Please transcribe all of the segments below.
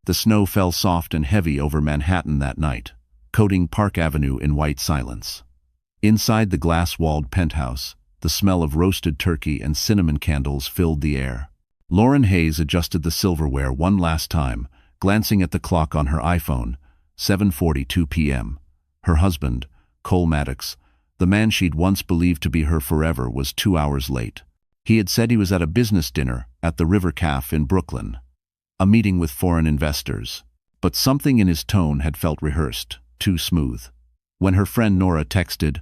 The snow fell soft and heavy over Manhattan that night, coating Park Avenue in white silence. Inside the glass-walled penthouse, the smell of roasted turkey and cinnamon candles filled the air. Lauren Hayes adjusted the silverware one last time, glancing at the clock on her iPhone, 7:42 p.m. Her husband, Cole Maddox, the man she'd once believed to be her forever, was 2 hours late. He had said he was at a business dinner at the River Cafe in Brooklyn, a meeting with foreign investors. But something in his tone had felt rehearsed, too smooth. When her friend Nora texted,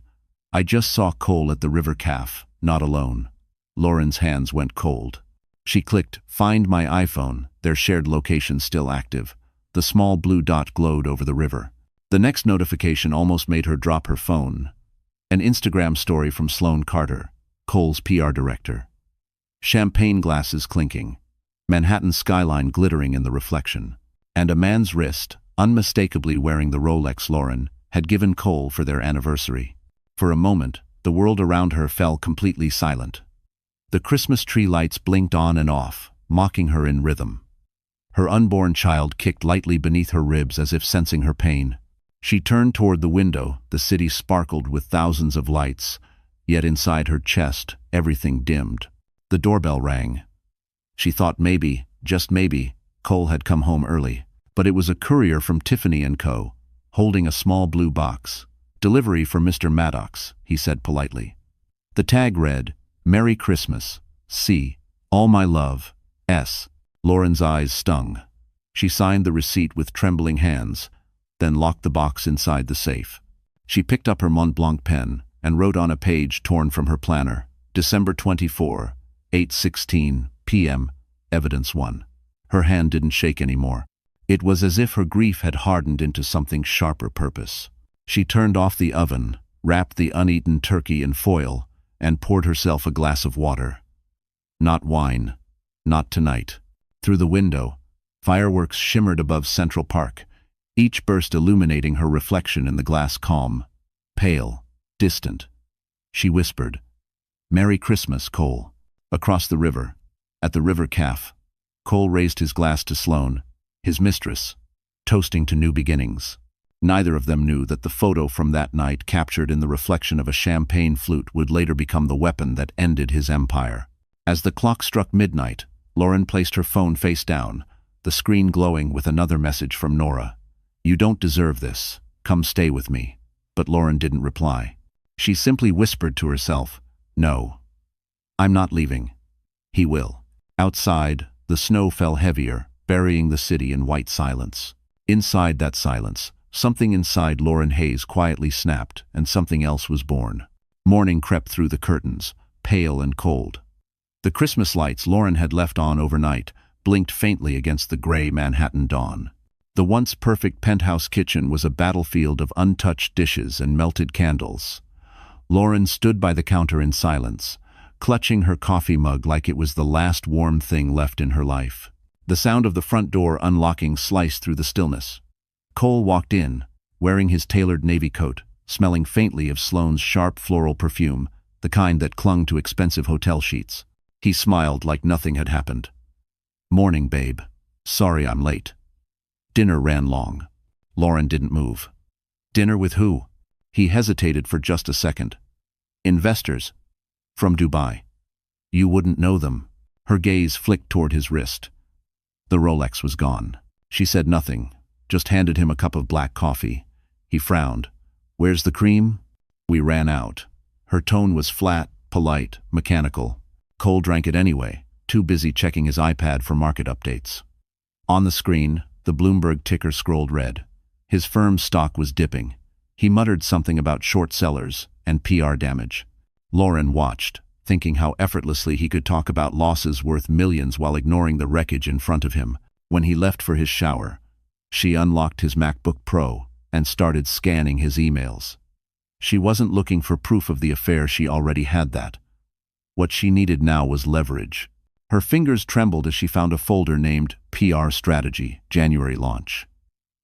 "I just saw Cole at the River Cafe, not alone," Lauren's hands went cold. She clicked, "Find my iPhone," their shared location still active. The small blue dot glowed over the river. The next notification almost made her drop her phone. An Instagram story from Sloane Carter, Cole's PR director. Champagne glasses clinking, Manhattan skyline glittering in the reflection, and a man's wrist, unmistakably wearing the Rolex Lauren had given Cole for their anniversary. For a moment, the world around her fell completely silent. The Christmas tree lights blinked on and off, mocking her in rhythm. Her unborn child kicked lightly beneath her ribs as if sensing her pain. She turned toward the window. The city sparkled with thousands of lights, yet inside her chest, everything dimmed. The doorbell rang. She thought maybe, just maybe, Cole had come home early. But it was a courier from Tiffany & Co., holding a small blue box. "Delivery for Mr. Maddox," he said politely. The tag read, "Merry Christmas, C. All my love, S." Lauren's eyes stung. She signed the receipt with trembling hands, then locked the box inside the safe. She picked up her Mont Blanc pen and wrote on a page torn from her planner, December 24, 8:16 p.m., Evidence 1. Her hand didn't shake anymore. It was as if her grief had hardened into something sharper purpose. She turned off the oven, wrapped the uneaten turkey in foil, and poured herself a glass of water. Not wine. Not tonight. Through the window, fireworks shimmered above Central Park, each burst illuminating her reflection in the glass calm. Pale, distant. She whispered, "Merry Christmas, Cole." Across the river, at the River Cafe, Cole raised his glass to Sloane, his mistress, toasting to new beginnings. Neither of them knew that the photo from that night, captured in the reflection of a champagne flute, would later become the weapon that ended his empire. As the clock struck midnight, Lauren placed her phone face down, the screen glowing with another message from Nora. "You don't deserve this. Come stay with me." But Lauren didn't reply. She simply whispered to herself, "No. I'm not leaving. He will." Outside, the snow fell heavier, burying the city in white silence. Inside that silence, something inside Lauren Hayes quietly snapped, and something else was born. Morning crept through the curtains, pale and cold. The Christmas lights Lauren had left on overnight blinked faintly against the gray Manhattan dawn. The once perfect penthouse kitchen was a battlefield of untouched dishes and melted candles. Lauren stood by the counter in silence, clutching her coffee mug like it was the last warm thing left in her life. The sound of the front door unlocking sliced through the stillness. Cole walked in, wearing his tailored navy coat, smelling faintly of Sloane's sharp floral perfume, the kind that clung to expensive hotel sheets. He smiled like nothing had happened. "Morning, babe. Sorry I'm late." Dinner ran long. Lauren didn't move. "Dinner with who?" He hesitated for just a second. "Investors. From Dubai. You wouldn't know them." Her gaze flicked toward his wrist. The Rolex was gone. She said nothing, just handed him a cup of black coffee. He frowned. "Where's the cream?" "We ran out." Her tone was flat, polite, mechanical. Cole drank it anyway, too busy checking his iPad for market updates. On the screen, the Bloomberg ticker scrolled red. His firm's stock was dipping. He muttered something about short sellers and PR damage. Lauren watched, thinking how effortlessly he could talk about losses worth millions while ignoring the wreckage in front of him. When he left for his shower, she unlocked his MacBook Pro and started scanning his emails. She wasn't looking for proof of the affair, she already had that. What she needed now was leverage. Her fingers trembled as she found a folder named PR Strategy, January launch.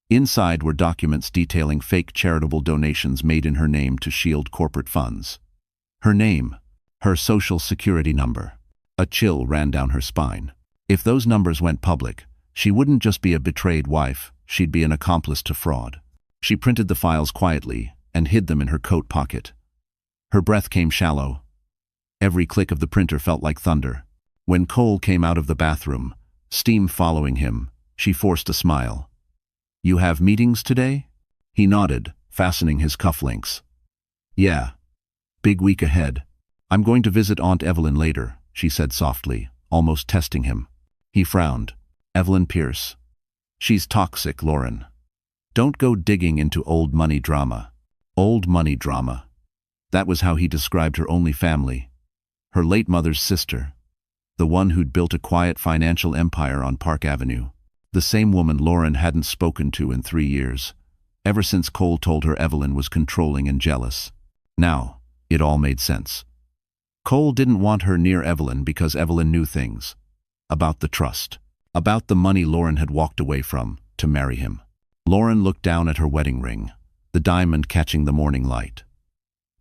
Inside were documents detailing fake charitable donations made in her name to shield corporate funds. Her name, her social security number. A chill ran down her spine. If those numbers went public, She wouldn't just be a betrayed wife, she'd be an accomplice to fraud. She printed the files quietly and hid them in her coat pocket. Her breath came shallow. Every click of the printer felt like thunder. When Cole came out of the bathroom, steam following him, she forced a smile. "You have meetings today?" He nodded, fastening his cufflinks. "Yeah. Big week ahead. I'm going to visit Aunt Evelyn later," she said softly, almost testing him. He frowned. "Evelyn Pierce. She's toxic, Lauren. Don't go digging into old money drama." Old money drama. That was how he described her only family. Her late mother's sister. The one who'd built a quiet financial empire on Park Avenue. The same woman Lauren hadn't spoken to in 3 years, ever since Cole told her Evelyn was controlling and jealous. Now, it all made sense. Cole didn't want her near Evelyn because Evelyn knew things. About the trust. About the money Lauren had walked away from to marry him. Lauren looked down at her wedding ring, the diamond catching the morning light.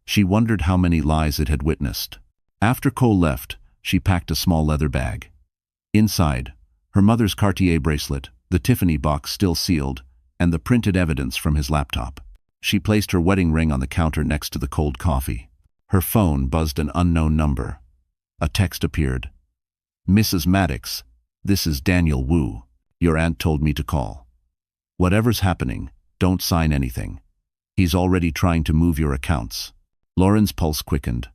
She wondered how many lies it had witnessed. After Cole left, she packed a small leather bag. Inside, her mother's Cartier bracelet, the Tiffany box still sealed, and the printed evidence from his laptop. She placed her wedding ring on the counter next to the cold coffee. Her phone buzzed an unknown number. A text appeared. "Mrs. Maddox, this is Daniel Wu. Your aunt told me to call. Whatever's happening, don't sign anything. He's already trying to move your accounts." Lauren's pulse quickened.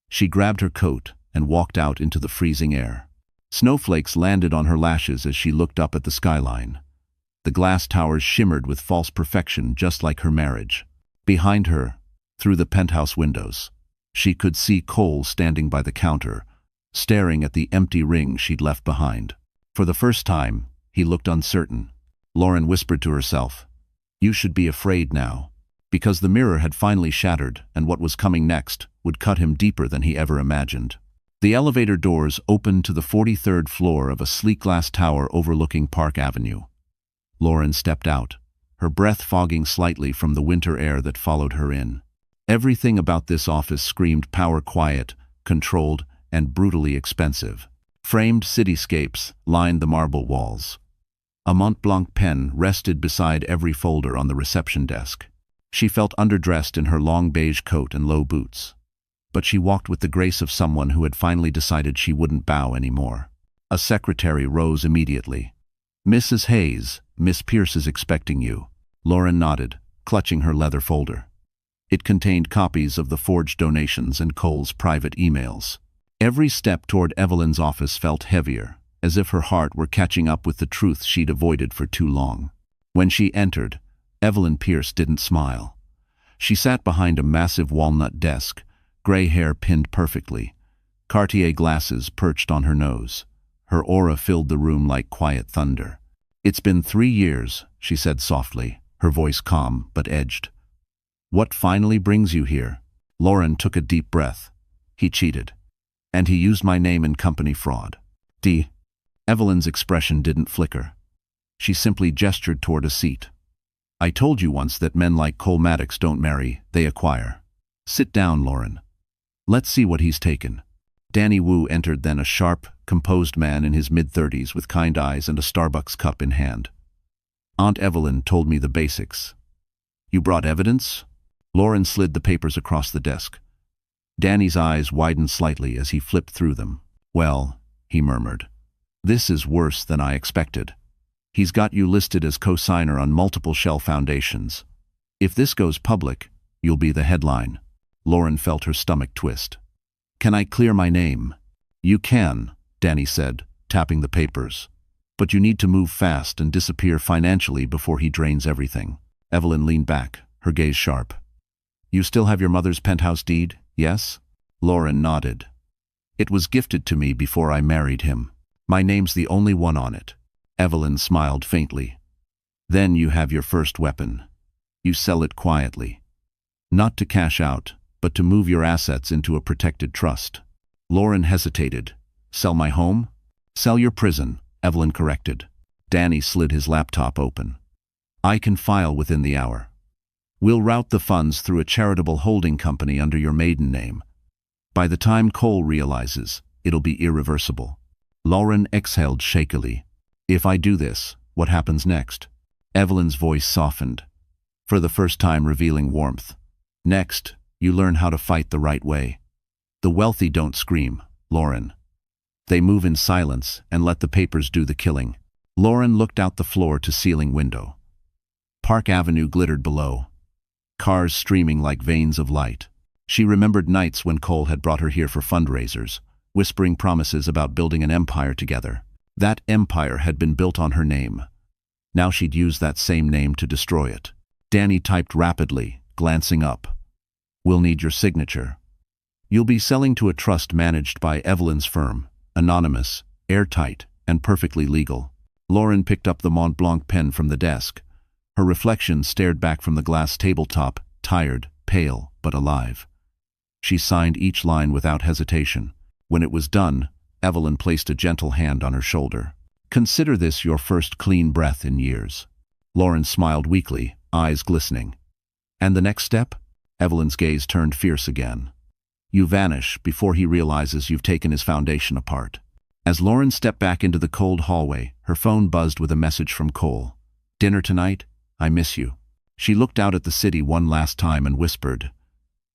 She grabbed her coat and walked out into the freezing air. Snowflakes landed on her lashes as she looked up at the skyline. The glass towers shimmered with false perfection, just like her marriage. Behind her, through the penthouse windows, she could see Cole standing by the counter, staring at the empty ring she'd left behind. For the first time, he looked uncertain. Lauren whispered to herself, "You should be afraid now," because the mirror had finally shattered, and what was coming next would cut him deeper than he ever imagined. The elevator doors opened to the 43rd floor of a sleek glass tower overlooking Park Avenue. Lauren stepped out, her breath fogging slightly from the winter air that followed her in. Everything about this office screamed power, quiet, controlled, and brutally expensive. Framed cityscapes lined the marble walls. A Mont Blanc pen rested beside every folder on the reception desk. She felt underdressed in her long beige coat and low boots. But she walked with the grace of someone who had finally decided she wouldn't bow anymore. A secretary rose immediately. "Mrs. Hayes, Miss Pierce is expecting you." Lauren nodded, clutching her leather folder. It contained copies of the forged donations and Cole's private emails. Every step toward Evelyn's office felt heavier, as if her heart were catching up with the truth she'd avoided for too long. When she entered, Evelyn Pierce didn't smile. She sat behind a massive walnut desk, gray hair pinned perfectly, Cartier glasses perched on her nose. Her aura filled the room like quiet thunder. "It's been 3 years," she said softly, her voice calm but edged. "What finally brings you here?" Lauren took a deep breath. "He cheated. And he used my name in company fraud." Evelyn's expression didn't flicker. She simply gestured toward a seat. "I told you once that men like Cole Maddox don't marry, they acquire. Sit down, Lauren. Let's see what he's taken." Danny Wu entered, then a sharp, composed man in his mid-30s with kind eyes and a Starbucks cup in hand. "Aunt Evelyn told me the basics." "You brought evidence?" Lauren slid the papers across the desk. Danny's eyes widened slightly as he flipped through them. "Well," he murmured, "this is worse than I expected. He's got you listed as co-signer on multiple shell foundations. If this goes public, you'll be the headline." Lauren felt her stomach twist. "Can I clear my name?" "You can," Danny said, tapping the papers. "But you need to move fast and disappear financially before he drains everything." Evelyn leaned back, her gaze sharp. "You still have your mother's penthouse deed, yes?" Lauren nodded. "It was gifted to me before I married him. My name's the only one on it." Evelyn smiled faintly. "Then you have your first weapon. You sell it quietly. Not to cash out, but to move your assets into a protected trust." Lauren hesitated. "Sell my home?" "Sell your prison," Evelyn corrected. Danny slid his laptop open. "I can file within the hour. We'll route the funds through a charitable holding company under your maiden name. By the time Cole realizes, it'll be irreversible." Lauren exhaled shakily. If I do this, what happens next? Evelyn's voice softened, for the first time revealing warmth. Next, you learn how to fight the right way. The wealthy don't scream, Lauren. They move in silence and let the papers do the killing. Lauren looked out the floor-to-ceiling window. Park Avenue glittered below, cars streaming like veins of light. She remembered nights when Cole had brought her here for fundraisers, whispering promises about building an empire together. That empire had been built on her name. Now she'd use that same name to destroy it. Danny typed rapidly, glancing up. We'll need your signature. You'll be selling to a trust managed by Evelyn's firm, anonymous, airtight, and perfectly legal. Lauren picked up the Mont Blanc pen from the desk. Her reflection stared back from the glass tabletop, tired, pale, but alive. She signed each line without hesitation. When it was done, Evelyn placed a gentle hand on her shoulder. Consider this your first clean breath in years. Lauren smiled weakly, eyes glistening. And the next step? Evelyn's gaze turned fierce again. You vanish before he realizes you've taken his foundation apart. As Lauren stepped back into the cold hallway, her phone buzzed with a message from Cole. Dinner tonight? I miss you. She looked out at the city one last time and whispered,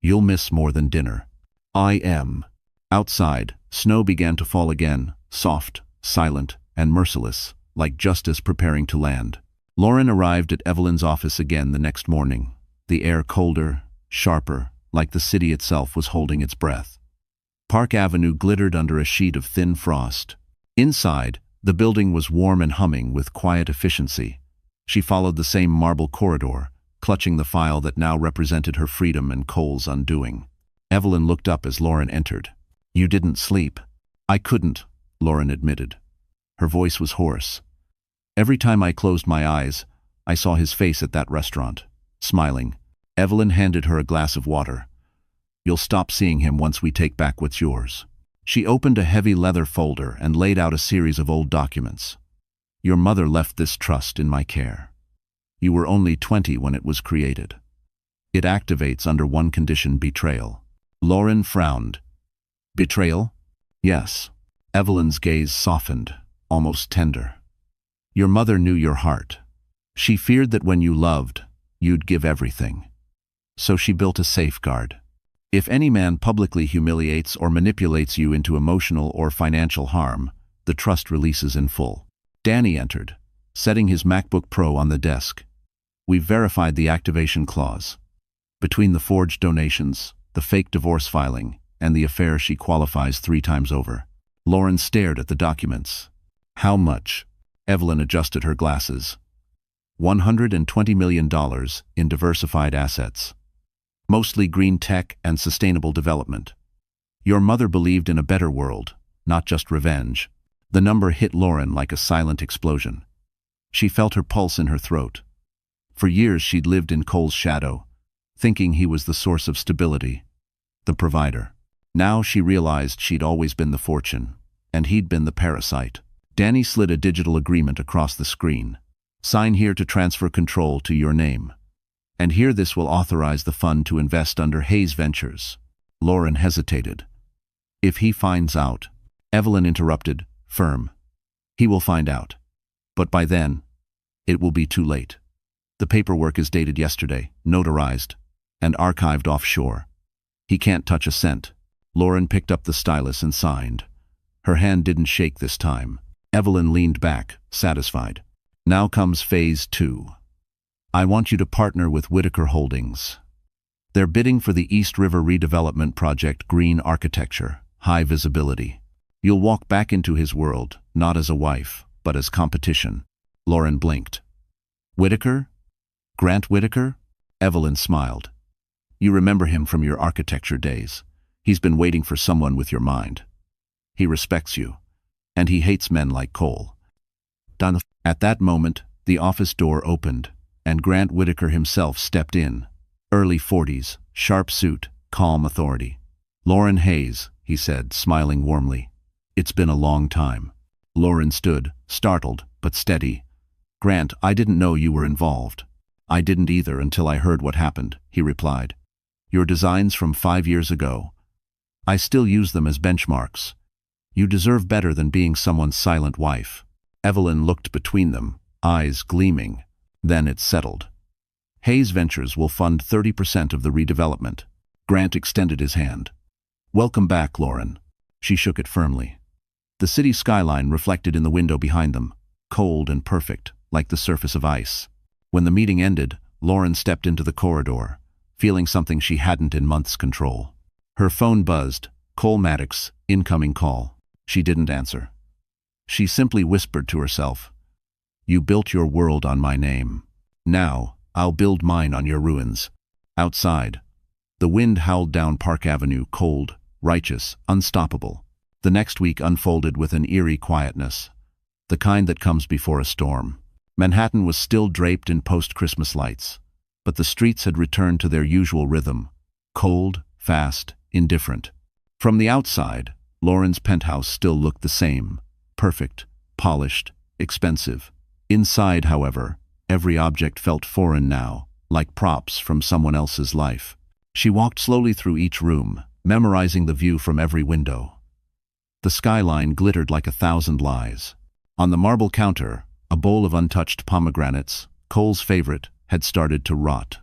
You'll miss more than dinner. I am. Outside, snow began to fall again, soft, silent, and merciless, like justice preparing to land. Lauren arrived at Evelyn's office again the next morning, the air colder, sharper, like the city itself was holding its breath. Park Avenue glittered under a sheet of thin frost. Inside, the building was warm and humming with quiet efficiency. She followed the same marble corridor, clutching the file that now represented her freedom and Cole's undoing. Evelyn looked up as Lauren entered. You didn't sleep. I couldn't, Lauren admitted. Her voice was hoarse. Every time I closed my eyes, I saw his face at that restaurant, smiling. Evelyn handed her a glass of water. You'll stop seeing him once we take back what's yours. She opened a heavy leather folder and laid out a series of old documents. Your mother left this trust in my care. You were only 20 when it was created. It activates under one condition: betrayal. Lauren frowned. Betrayal? Yes. Evelyn's gaze softened, almost tender. Your mother knew your heart. She feared that when you loved, you'd give everything. So she built a safeguard. If any man publicly humiliates or manipulates you into emotional or financial harm, the trust releases in full. Danny entered, setting his MacBook Pro on the desk. We've verified the activation clause. Between the forged donations, the fake divorce filing, and the affair, she qualifies 3 times over. Lauren stared at the documents. How much? Evelyn adjusted her glasses. $120 million in diversified assets. Mostly green tech and sustainable development. Your mother believed in a better world, not just revenge. The number hit Lauren like a silent explosion. She felt her pulse in her throat. For years she'd lived in Cole's shadow, thinking he was the source of stability, the provider. Now she realized she'd always been the fortune, and he'd been the parasite. Danny slid a digital agreement across the screen. Sign here to transfer control to your name. And here, this will authorize the fund to invest under Hayes Ventures. Lauren hesitated. If he finds out, Evelyn interrupted, firm. He will find out. But by then, it will be too late. The paperwork is dated yesterday, notarized, and archived offshore. He can't touch a cent. Lauren picked up the stylus and signed. Her hand didn't shake this time. Evelyn leaned back, satisfied. Now comes phase 2. I want you to partner with Whitaker Holdings. They're bidding for the East River redevelopment project, green architecture, high visibility. You'll walk back into his world, not as a wife, but as competition. Lauren blinked. Whitaker? Grant Whitaker? Evelyn smiled. You remember him from your architecture days. He's been waiting for someone with your mind. He respects you, and he hates men like Cole. At that moment, the office door opened, and Grant Whitaker himself stepped in. Early 40s, sharp suit, calm authority. Lauren Hayes, he said, smiling warmly. It's been a long time. Lauren stood, startled, but steady. Grant, I didn't know you were involved. I didn't either until I heard what happened, he replied. Your designs from 5 years ago. I still use them as benchmarks. You deserve better than being someone's silent wife. Evelyn looked between them, eyes gleaming. Then it settled. Hayes Ventures will fund 30% of the redevelopment. Grant extended his hand. Welcome back, Lauren. She shook it firmly. The city skyline reflected in the window behind them, cold and perfect, like the surface of ice. When the meeting ended, Lauren stepped into the corridor, feeling something she hadn't in months control. Her phone buzzed. Cole Maddox, incoming call. She didn't answer. She simply whispered to herself, "You built your world on my name. Now, I'll build mine on your ruins." Outside, the wind howled down Park Avenue, cold, righteous, unstoppable. The next week unfolded with an eerie quietness, the kind that comes before a storm. Manhattan was still draped in post-Christmas lights, but the streets had returned to their usual rhythm, cold, fast, indifferent. From the outside, Lauren's penthouse still looked the same, perfect, polished, expensive. Inside, however, every object felt foreign now, like props from someone else's life. She walked slowly through each room, memorizing the view from every window. The skyline glittered like 1,000 lies. On the marble counter, a bowl of untouched pomegranates, Cole's favorite, had started to rot.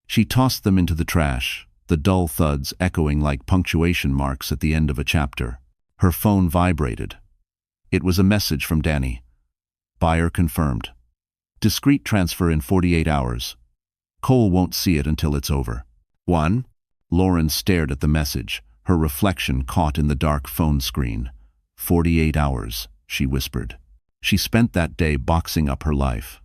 She tossed them into the trash, the dull thuds echoing like punctuation marks at the end of a chapter. Her phone vibrated. It was a message from Danny. Buyer confirmed. Discreet transfer in 48 hours. Cole won't see it until it's over. 1. Lauren stared at the message, her reflection caught in the dark phone screen. 48 hours, she whispered. She spent that day boxing up her life.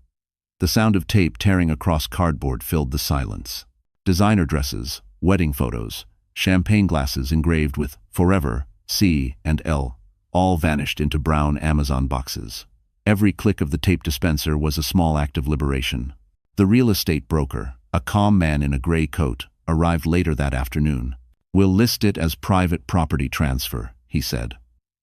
The sound of tape tearing across cardboard filled the silence. Designer dresses, wedding photos, champagne glasses engraved with Forever, C, and L, all vanished into brown Amazon boxes. Every click of the tape dispenser was a small act of liberation. The real estate broker, a calm man in a gray coat, arrived later that afternoon. "We'll list it as private property transfer," he said.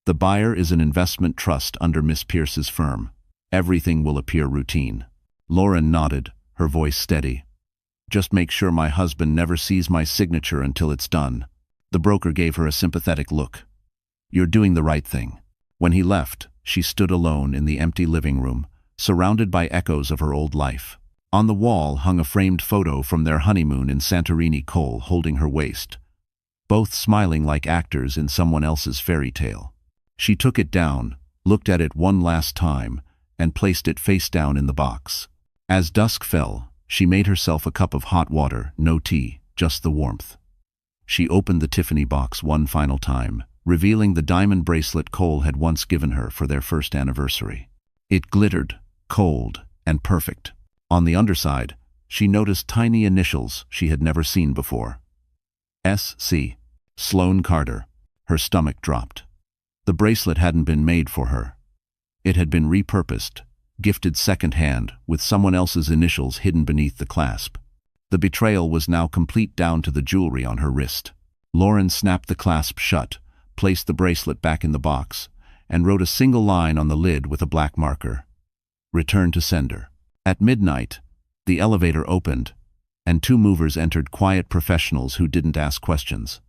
"The buyer is an investment trust under Miss Pierce's firm. Everything will appear routine." Lauren nodded, her voice steady. "Just make sure my husband never sees my signature until it's done." The broker gave her a sympathetic look. "You're doing the right thing." When he left, she stood alone in the empty living room, surrounded by echoes of her old life. On the wall hung a framed photo from their honeymoon in Santorini, Cole holding her waist, both smiling like actors in someone else's fairy tale. She took it down, looked at it one last time, and placed it face down in the box. As dusk fell, she made herself a cup of hot water, no tea, just the warmth. She opened the Tiffany box one final time, revealing the diamond bracelet Cole had once given her for their first anniversary. It glittered, cold, and perfect. On the underside, she noticed tiny initials she had never seen before. S.C. Sloane Carter. Her stomach dropped. The bracelet hadn't been made for her. It had been repurposed, gifted second-hand, with someone else's initials hidden beneath the clasp. The betrayal was now complete down to the jewelry on her wrist. Lauren snapped the clasp shut, placed the bracelet back in the box, and wrote a single line on the lid with a black marker. Return to sender. At midnight, the elevator opened, and two movers entered, quiet professionals who didn't ask questions.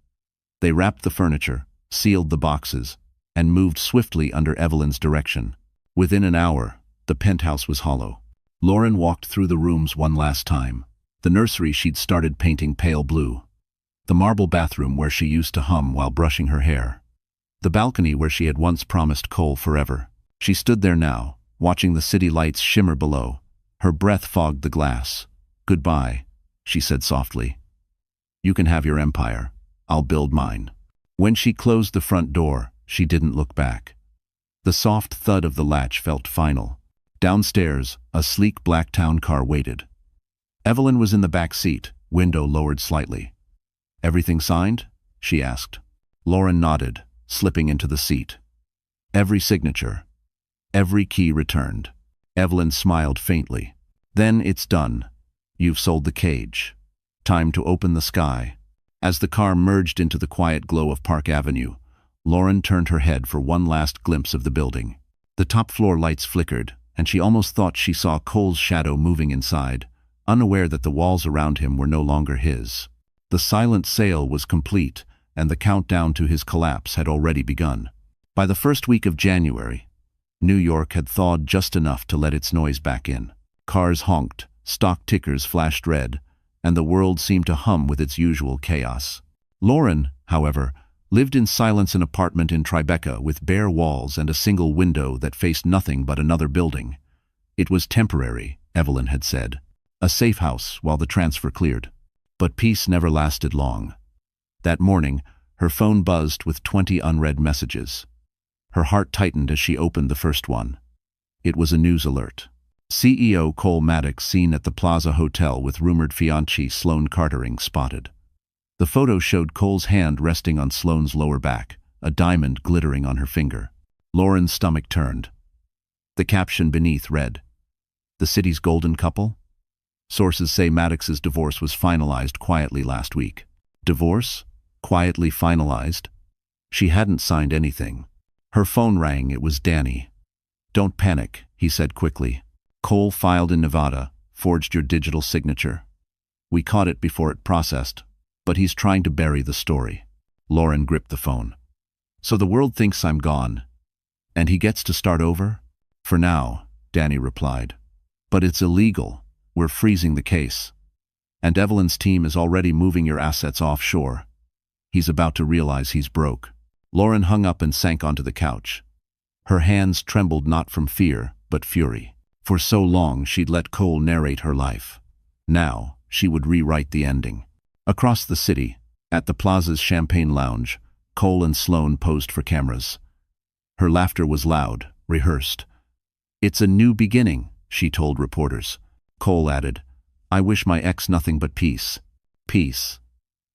They wrapped the furniture, sealed the boxes, and moved swiftly under Evelyn's direction. Within an hour, the penthouse was hollow. Lauren walked through the rooms one last time. The nursery she'd started painting pale blue. The marble bathroom where she used to hum while brushing her hair. The balcony where she had once promised Cole forever. She stood there now, watching the city lights shimmer below. Her breath fogged the glass. "Goodbye," she said softly. "You can have your empire. I'll build mine." When she closed the front door, she didn't look back. The soft thud of the latch felt final. Downstairs, a sleek black town car waited. Evelyn was in the back seat, window lowered slightly. "Everything signed?" she asked. Lauren nodded, slipping into the seat. "Every signature. Every key returned." Evelyn smiled faintly. "Then it's done. You've sold the cage. Time to open the sky." As the car merged into the quiet glow of Park Avenue, Lauren turned her head for one last glimpse of the building. The top floor lights flickered, and she almost thought she saw Cole's shadow moving inside, unaware that the walls around him were no longer his. The silent sale was complete, and the countdown to his collapse had already begun. By the first week of January, New York had thawed just enough to let its noise back in. Cars honked, stock tickers flashed red, and the world seemed to hum with its usual chaos. Lauren, however, lived in silence in an apartment in Tribeca with bare walls and a single window that faced nothing but another building. It was temporary, Evelyn had said. A safe house while the transfer cleared. But peace never lasted long. That morning, her phone buzzed with 20 unread messages. Her heart tightened as she opened the first one. It was a news alert. CEO Cole Maddox seen at the Plaza Hotel with rumored fiancée Sloane Cartering spotted. The photo showed Cole's hand resting on Sloane's lower back, a diamond glittering on her finger. Lauren's stomach turned. The caption beneath read, "The city's golden couple?" Sources say Maddox's divorce was finalized quietly last week. Divorce? Quietly finalized? She hadn't signed anything. Her phone rang. It was Danny. "Don't panic," he said quickly. "Cole filed in Nevada, forged your digital signature. We caught it before it processed, but he's trying to bury the story." Lauren gripped the phone. "So the world thinks I'm gone, and he gets to start over?" "For now," Danny replied. "But it's illegal. We're freezing the case. And Evelyn's team is already moving your assets offshore." He's about to realize he's broke. Lauren hung up and sank onto the couch. Her hands trembled not from fear, but fury. For so long she'd let Cole narrate her life. Now she would rewrite the ending. Across the city, at the Plaza's Champagne Lounge, Cole and Sloane posed for cameras. Her laughter was loud, rehearsed. "It's a new beginning," she told reporters. Cole added, "I wish my ex nothing but peace." Peace.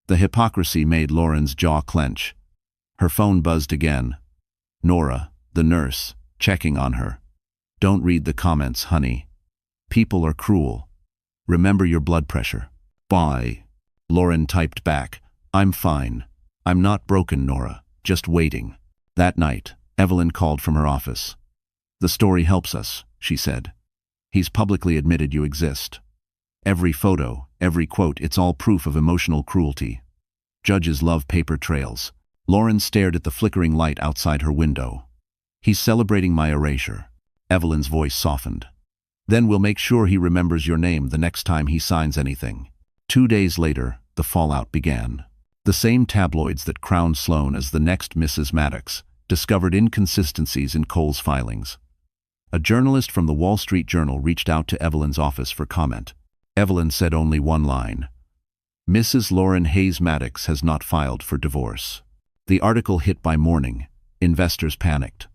The hypocrisy made Lauren's jaw clench. Her phone buzzed again. Nora, the nurse, checking on her. "Don't read the comments, honey. People are cruel. Remember your blood pressure." "Bye." Lauren typed back, "I'm fine. I'm not broken, Nora. Just waiting." That night, Evelyn called from her office. "The story helps us," she said. "He's publicly admitted you exist. Every photo, every quote, it's all proof of emotional cruelty. Judges love paper trails." Lauren stared at the flickering light outside her window. "He's celebrating my erasure." Evelyn's voice softened. "Then we'll make sure he remembers your name the next time he signs anything." 2 days later, the fallout began. The same tabloids that crowned Sloane as the next Mrs. Maddox discovered inconsistencies in Cole's filings. A journalist from the Wall Street Journal reached out to Evelyn's office for comment. Evelyn said only one line: "Mrs. Lauren Hayes Maddox has not filed for divorce." The article hit by morning. Investors panicked.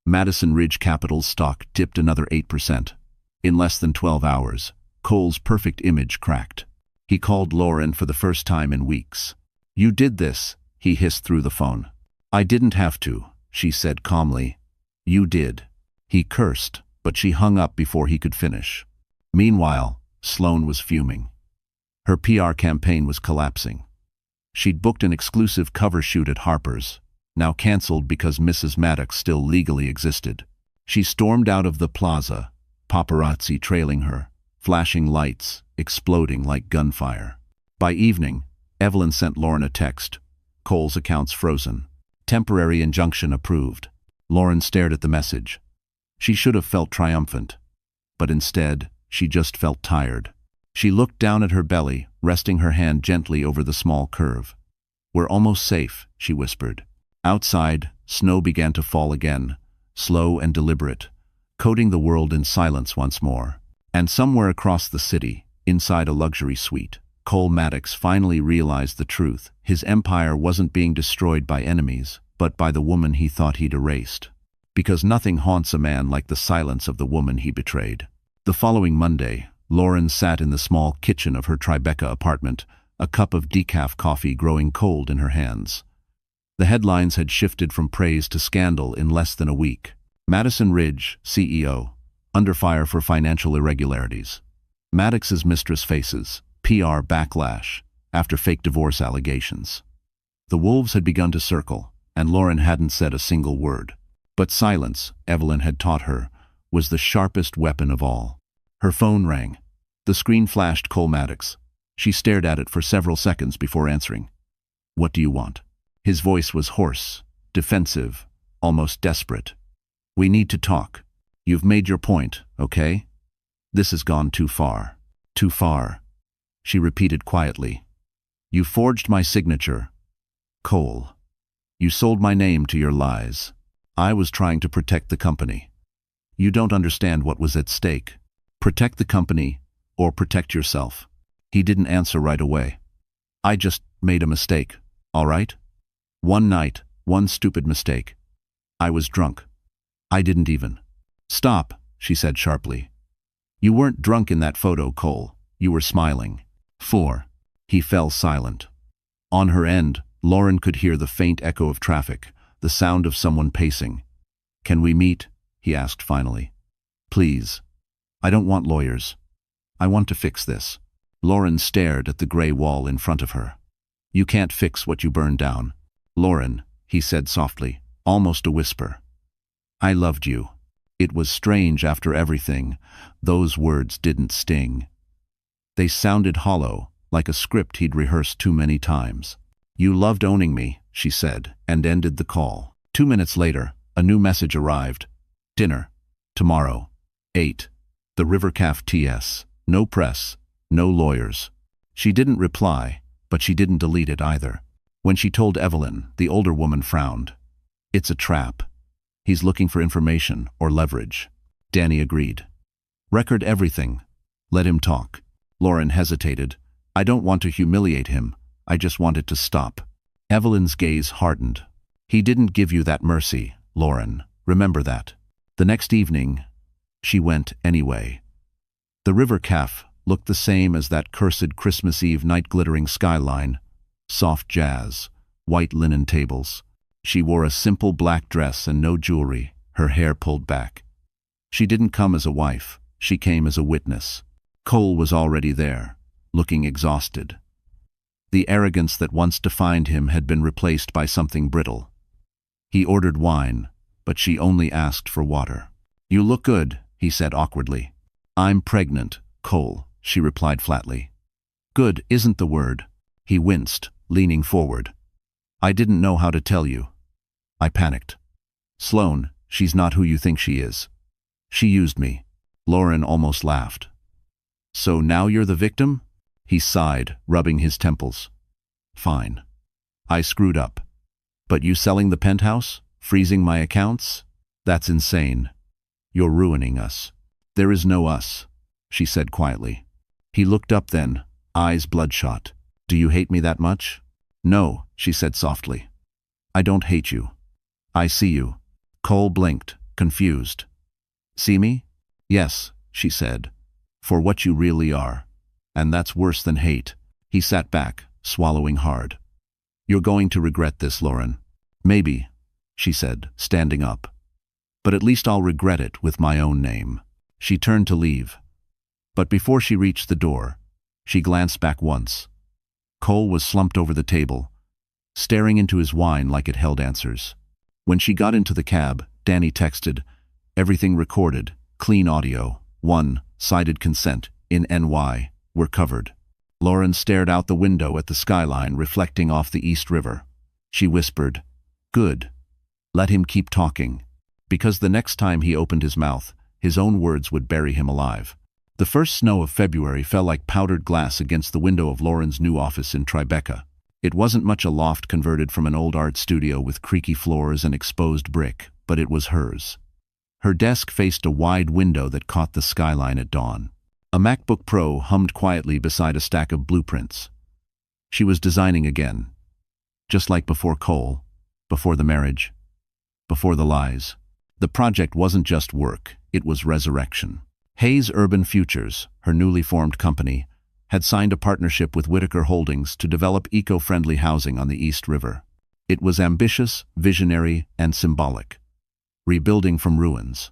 Madison Ridge Capital's stock dipped another 8%. In less than 12 hours, Cole's perfect image cracked. He called Lauren for the first time in weeks. "You did this," he hissed through the phone. "I didn't have to," she said calmly. "You did." He cursed, but she hung up before he could finish. Meanwhile, Sloane was fuming. Her PR campaign was collapsing. She'd booked an exclusive cover shoot at Harper's, now canceled because Mrs. Maddox still legally existed. She stormed out of the plaza, paparazzi trailing her, flashing lights, exploding like gunfire. By evening, Evelyn sent Lauren a text. "Cole's accounts frozen. Temporary injunction approved." Lauren stared at the message. She should have felt triumphant, but instead, she just felt tired. She looked down at her belly, resting her hand gently over the small curve. "We're almost safe," she whispered. Outside, snow began to fall again, slow and deliberate, coating the world in silence once more. And somewhere across the city, inside a luxury suite, Cole Maddox finally realized the truth. His empire wasn't being destroyed by enemies, but by the woman he thought he'd erased. Because nothing haunts a man like the silence of the woman he betrayed. The following Monday, Lauren sat in the small kitchen of her Tribeca apartment, a cup of decaf coffee growing cold in her hands. The headlines had shifted from praise to scandal in less than a week. Madison Ridge, CEO, under fire for financial irregularities. Maddox's mistress faces PR backlash after fake divorce allegations. The wolves had begun to circle, and Lauren hadn't said a single word. But silence, Evelyn had taught her, was the sharpest weapon of all. Her phone rang. The screen flashed Cole Maddox. She stared at it for several seconds before answering. "What do you want?" His voice was hoarse, defensive, almost desperate. We need to talk. You've made your point, okay? This has gone too far. Too far, she repeated quietly. You forged my signature, Cole. You sold my name to your lies. I was trying to protect the company. You don't understand what was at stake. Protect the company or protect yourself. He didn't answer right away. I just made a mistake, all right? One night, one stupid mistake. I was drunk. I didn't even. Stop, she said sharply. You weren't drunk in that photo, Cole. You were smiling. 4. He fell silent. On her end, Lauren could hear the faint echo of traffic, the sound of someone pacing. Can we meet? He asked finally. Please. I don't want lawyers. I want to fix this. Lauren stared at the gray wall in front of her. You can't fix what you burned down. Lauren, he said softly, almost a whisper. I loved you. It was strange after everything. Those words didn't sting. They sounded hollow, like a script he'd rehearsed too many times. You loved owning me, she said, and ended the call. 2 minutes later, a new message arrived. Dinner. Tomorrow. 8. The Rivercalf TS. No press. No lawyers. She didn't reply, but she didn't delete it either. When she told Evelyn, the older woman frowned. It's a trap. He's looking for information or leverage. Danny agreed. Record everything. Let him talk. Lauren hesitated. I don't want to humiliate him. I just want it to stop. Evelyn's gaze hardened. He didn't give you that mercy, Lauren. Remember that. The next evening, she went anyway. The Rivercalf looked the same as that cursed Christmas Eve night-glittering skyline. Soft jazz, white linen tables. She wore a simple black dress and no jewelry, her hair pulled back. She didn't come as a wife. She came as a witness. Cole was already there, looking exhausted. The arrogance that once defined him had been replaced by something brittle. He ordered wine, but she only asked for water. You look good, he said awkwardly. I'm pregnant, Cole, she replied flatly. Good isn't the word. He winced, leaning forward. I didn't know how to tell you. I panicked. Sloane, she's not who you think she is. She used me. Lauren almost laughed. So now you're the victim? He sighed, rubbing his temples. Fine. I screwed up. But you selling the penthouse? Freezing my accounts? That's insane. You're ruining us. There is no us, she said quietly. He looked up then, eyes bloodshot. Do you hate me that much? No, she said softly. I don't hate you. I see you. Cole blinked, confused. See me? Yes, she said. For what you really are. And that's worse than hate. He sat back, swallowing hard. You're going to regret this, Lauren. Maybe, she said, standing up. But at least I'll regret it with my own name. She turned to leave. But before she reached the door, she glanced back once. Cole was slumped over the table, staring into his wine like it held answers. When she got into the cab, Danny texted, everything recorded, clean audio, 1, cited consent, in NY, we're covered. Lauren stared out the window at the skyline reflecting off the East River. She whispered, good. Let him keep talking. Because the next time he opened his mouth, his own words would bury him alive. The first snow of February fell like powdered glass against the window of Lauren's new office in Tribeca. It wasn't much a loft converted from an old art studio with creaky floors and exposed brick, but it was hers. Her desk faced a wide window that caught the skyline at dawn. A MacBook Pro hummed quietly beside a stack of blueprints. She was designing again. Just like before Cole, before the marriage, before the lies. The project wasn't just work, it was resurrection. Hayes Urban Futures, her newly formed company, had signed a partnership with Whitaker Holdings to develop eco-friendly housing on the East River. It was ambitious, visionary, and symbolic. Rebuilding from ruins.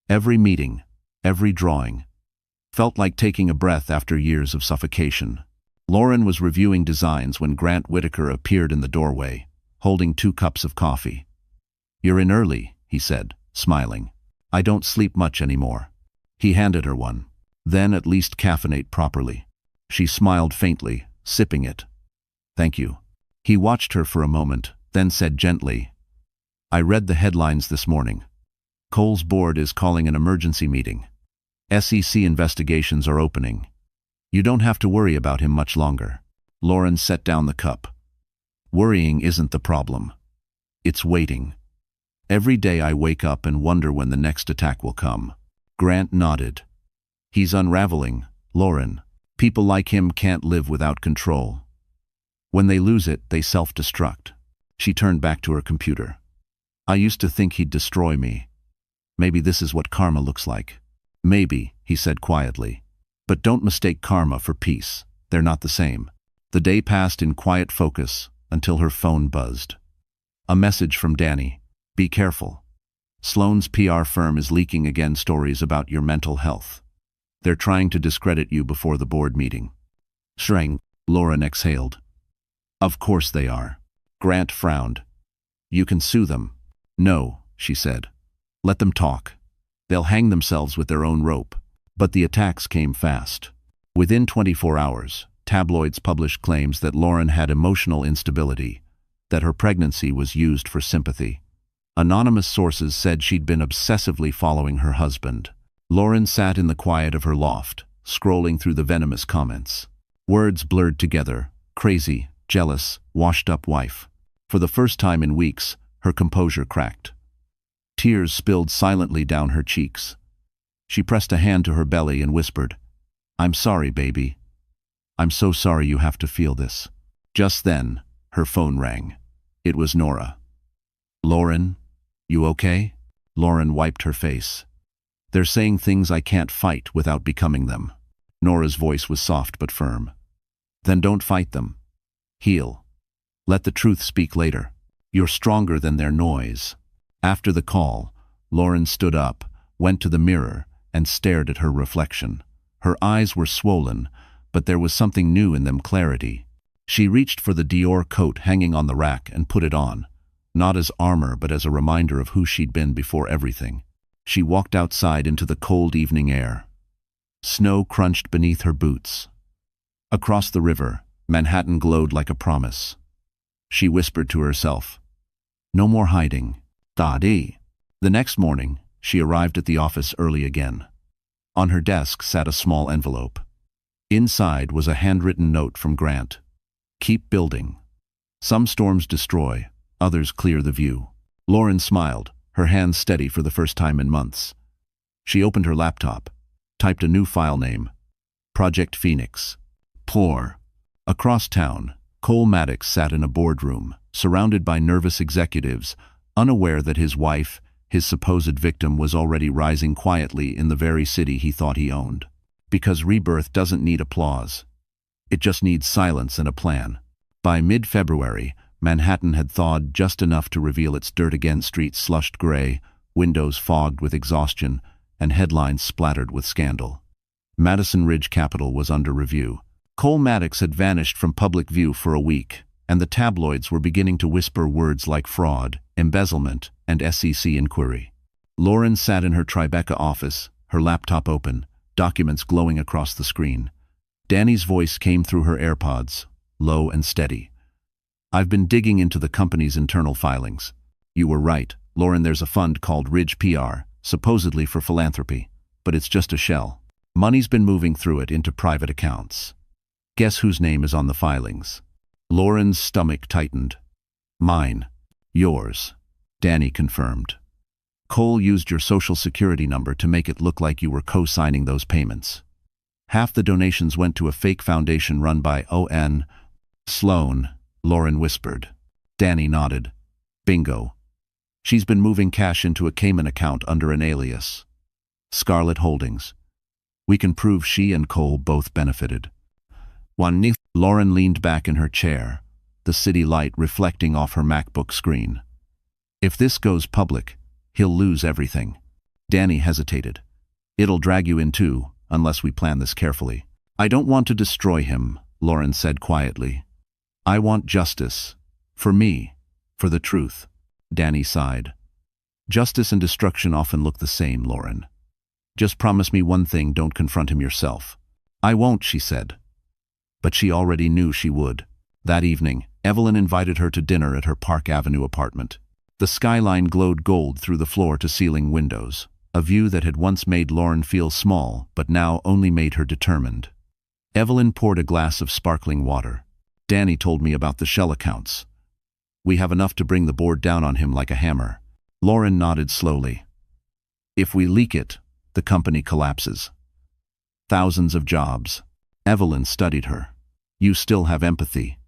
Every meeting, every drawing, felt like taking a breath after years of suffocation. Lauren was reviewing designs when Grant Whitaker appeared in the doorway, holding 2 cups of coffee. You're in early, he said, smiling. I don't sleep much anymore. He handed her one. Then at least caffeinate properly. She smiled faintly, sipping it. Thank you. He watched her for a moment, then said gently, I read the headlines this morning. Cole's board is calling an emergency meeting. SEC investigations are opening. You don't have to worry about him much longer. Lauren set down the cup. Worrying isn't the problem. It's waiting. Every day I wake up and wonder when the next attack will come. Grant nodded. He's unraveling, Lauren. People like him can't live without control. When they lose it, they self-destruct. She turned back to her computer. I used to think he'd destroy me. Maybe this is what karma looks like. Maybe, he said quietly. But don't mistake karma for peace. They're not the same. The day passed in quiet focus until her phone buzzed. A message from Danny. Be careful. Sloan's PR firm is leaking again stories about your mental health. They're trying to discredit you before the board meeting. Shrang, Lauren exhaled. Of course they are. Grant frowned. You can sue them. No, she said. Let them talk. They'll hang themselves with their own rope. But the attacks came fast. Within 24 hours, tabloids published claims that Lauren had emotional instability, that her pregnancy was used for sympathy. Anonymous sources said she'd been obsessively following her husband. Lauren sat in the quiet of her loft, scrolling through the venomous comments. Words blurred together: crazy, jealous, washed-up wife. For the first time in weeks, her composure cracked. Tears spilled silently down her cheeks. She pressed a hand to her belly and whispered, I'm sorry, baby. I'm so sorry you have to feel this. Just then, her phone rang. It was Nora. Lauren, you okay? Lauren wiped her face. They're saying things I can't fight without becoming them. Nora's voice was soft but firm. Then don't fight them. Heal. Let the truth speak later. You're stronger than their noise. After the call, Lauren stood up, went to the mirror, and stared at her reflection. Her eyes were swollen, but there was something new in them: clarity. She reached for the Dior coat hanging on the rack and put it on, not as armor but as a reminder of who she'd been before everything. She walked outside into the cold evening air. Snow crunched beneath her boots. Across the river, Manhattan glowed like a promise. She whispered to herself, no more hiding. Daddy. The next morning, she arrived at the office early again. On her desk sat a small envelope. Inside was a handwritten note from Grant. Keep building. Some storms destroy, others clear the view. Lauren smiled, her hands steady for the first time in months. She opened her laptop, typed a new file name, Project Phoenix. Pour. Across town, Cole Maddox sat in a boardroom, surrounded by nervous executives, unaware that his wife, his supposed victim, was already rising quietly in the very city he thought he owned. Because rebirth doesn't need applause. It just needs silence and a plan. By mid-February, Manhattan had thawed just enough to reveal its dirt again: streets slushed gray, windows fogged with exhaustion, and headlines splattered with scandal. Madison Ridge Capital was under review. Cole Maddox had vanished from public view for a week, and the tabloids were beginning to whisper words like fraud, embezzlement, and SEC inquiry. Lauren sat in her Tribeca office, her laptop open, documents glowing across the screen. Danny's voice came through her AirPods, low and steady. I've been digging into the company's internal filings. You were right, Lauren. There's a fund called Ridge PR, supposedly for philanthropy, but it's just a shell. Money's been moving through it into private accounts. Guess whose name is on the filings? Lauren's stomach tightened. Mine. Yours. Danny confirmed. Cole used your social security number to make it look like you were co-signing those payments. Half the donations went to a fake foundation run by O.N. Sloan, Lauren whispered. Danny nodded. Bingo. She's been moving cash into a Cayman account under an alias. Scarlet Holdings. We can prove she and Cole both benefited. Lauren leaned back in her chair, the city light reflecting off her MacBook screen. If this goes public, he'll lose everything. Danny hesitated. It'll drag you in too, unless we plan this carefully. I don't want to destroy him, Lauren said quietly. I want justice. For me. For the truth. Danny sighed. Justice and destruction often look the same, Lauren. Just promise me one thing: don't confront him yourself. I won't, she said. But she already knew she would. That evening, Evelyn invited her to dinner at her Park Avenue apartment. The skyline glowed gold through the floor-to-ceiling windows, a view that had once made Lauren feel small but now only made her determined. Evelyn poured a glass of sparkling water. Danny told me about the shell accounts. We have enough to bring the board down on him like a hammer. Lauren nodded slowly. If we leak it, the company collapses. Thousands of jobs. Evelyn studied her. You still have empathy.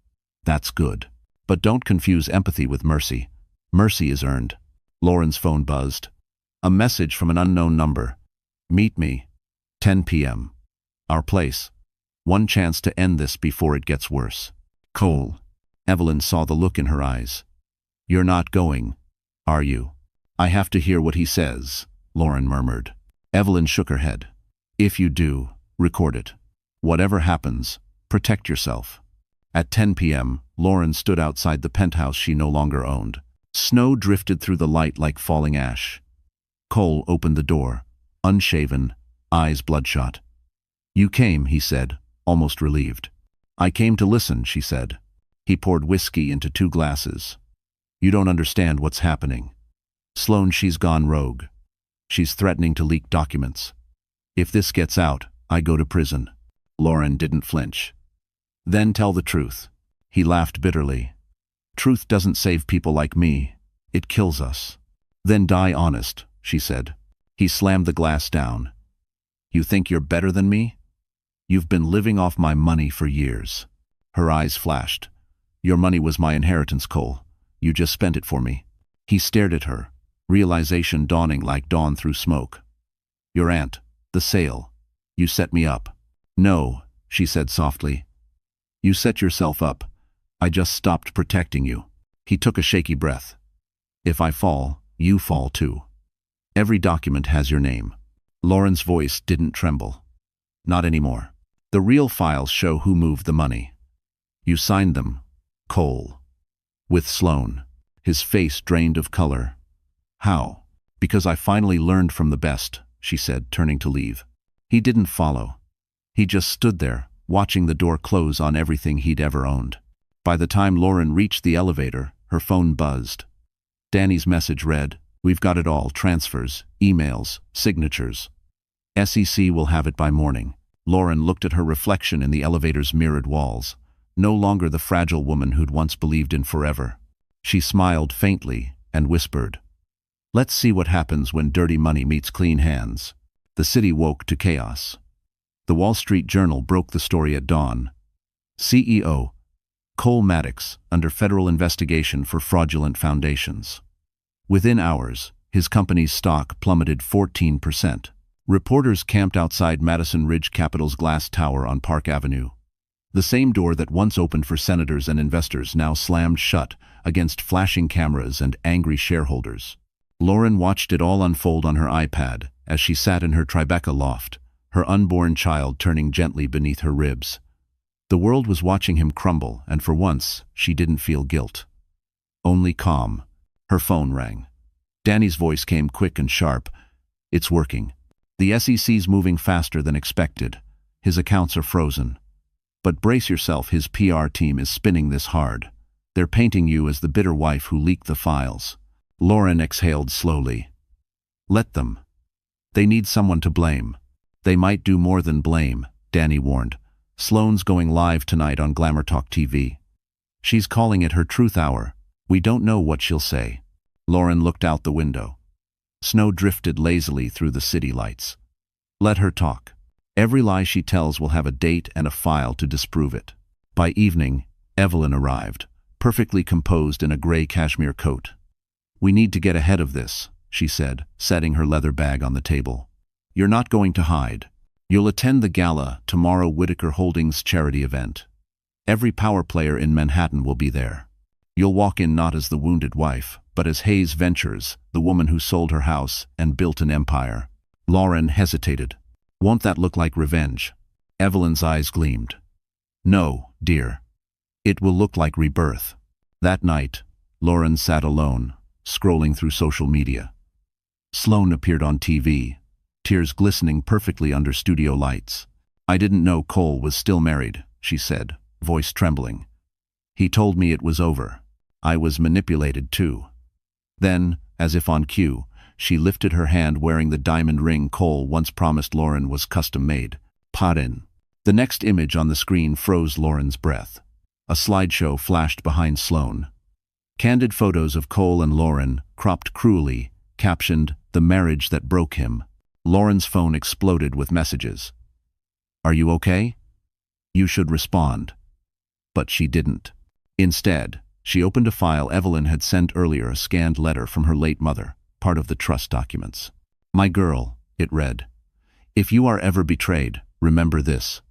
That's good. But don't confuse empathy with mercy. Mercy is earned. Lauren's phone buzzed. A message from an unknown number. Meet me. 10 p.m. Our place. One chance to end this before it gets worse. Cole. Evelyn saw the look in her eyes. You're not going, are you? I have to hear what he says, Lauren murmured. Evelyn shook her head. If you do, record it. Whatever happens, protect yourself. At 10 p.m., Lauren stood outside the penthouse she no longer owned. Snow drifted through the light like falling ash. Cole opened the door, unshaven, eyes bloodshot. You came, he said, almost relieved. I came to listen, she said. He poured whiskey into 2 glasses. You don't understand what's happening. Sloane, she's gone rogue. She's threatening to leak documents. If this gets out, I go to prison. Lauren didn't flinch. Then tell the truth. He laughed bitterly. Truth doesn't save people like me. It kills us. Then die honest, she said. He slammed the glass down. You think you're better than me? You've been living off my money for years. Her eyes flashed. Your money was my inheritance, Cole. You just spent it for me. He stared at her, realization dawning like dawn through smoke. Your aunt, the sale. You set me up. No, she said softly. You set yourself up. I just stopped protecting you. He took a shaky breath. If I fall, you fall too. Every document has your name. Lauren's voice didn't tremble. Not anymore. The real files show who moved the money. You signed them, Cole. With Sloane, his face drained of color. How? Because I finally learned from the best, she said, turning to leave. He didn't follow. He just stood there, watching the door close on everything he'd ever owned. By the time Lauren reached the elevator, her phone buzzed. Danny's message read, We've got it all, transfers, emails, signatures. SEC will have it by morning. Lauren looked at her reflection in the elevator's mirrored walls, no longer the fragile woman who'd once believed in forever. She smiled faintly and whispered, Let's see what happens when dirty money meets clean hands. The city woke to chaos. The Wall Street Journal broke the story at dawn. CEO Cole Maddox under federal investigation for fraudulent foundations. Within hours, his company's stock plummeted 14%. Reporters camped outside Madison Ridge Capital's glass tower on Park Avenue. The same door that once opened for senators and investors now slammed shut against flashing cameras and angry shareholders. Lauren watched it all unfold on her iPad as she sat in her Tribeca loft, her unborn child turning gently beneath her ribs. The world was watching him crumble, and for once, she didn't feel guilt. Only calm. Her phone rang. Danny's voice came quick and sharp. It's working. The SEC's moving faster than expected. His accounts are frozen. But brace yourself, his PR team is spinning this hard. They're painting you as the bitter wife who leaked the files. Lauren exhaled slowly. Let them. They need someone to blame. They might do more than blame, Danny warned. Sloane's going live tonight on Glamour Talk TV. She's calling it her truth hour. We don't know what she'll say. Lauren looked out the window. Snow drifted lazily through the city lights. Let her talk. Every lie she tells will have a date and a file to disprove it. By evening, Evelyn arrived, perfectly composed in a gray cashmere coat. We need to get ahead of this, she said, setting her leather bag on the table. You're not going to hide. You'll attend the gala tomorrow, Whitaker Holdings charity event. Every power player in Manhattan will be there. You'll walk in not as the wounded wife, but as Hayes Ventures, the woman who sold her house and built an empire. Lauren hesitated. Won't that look like revenge? Evelyn's eyes gleamed. No, dear. It will look like rebirth. That night, Lauren sat alone, scrolling through social media. Sloane appeared on TV, tears glistening perfectly under studio lights. I didn't know Cole was still married, she said, voice trembling. He told me it was over. I was manipulated too. Then, as if on cue, she lifted her hand wearing the diamond ring Cole once promised Lauren was custom-made. Pardon. The next image on the screen froze Lauren's breath. A slideshow flashed behind Sloane. Candid photos of Cole and Lauren, cropped cruelly, captioned, "The marriage that broke him." Lauren's phone exploded with messages. "Are you okay? You should respond." But she didn't. Instead, she opened a file Evelyn had sent earlier, a scanned letter from her late mother, part of the trust documents. "My girl," it read, "if you are ever betrayed, remember this.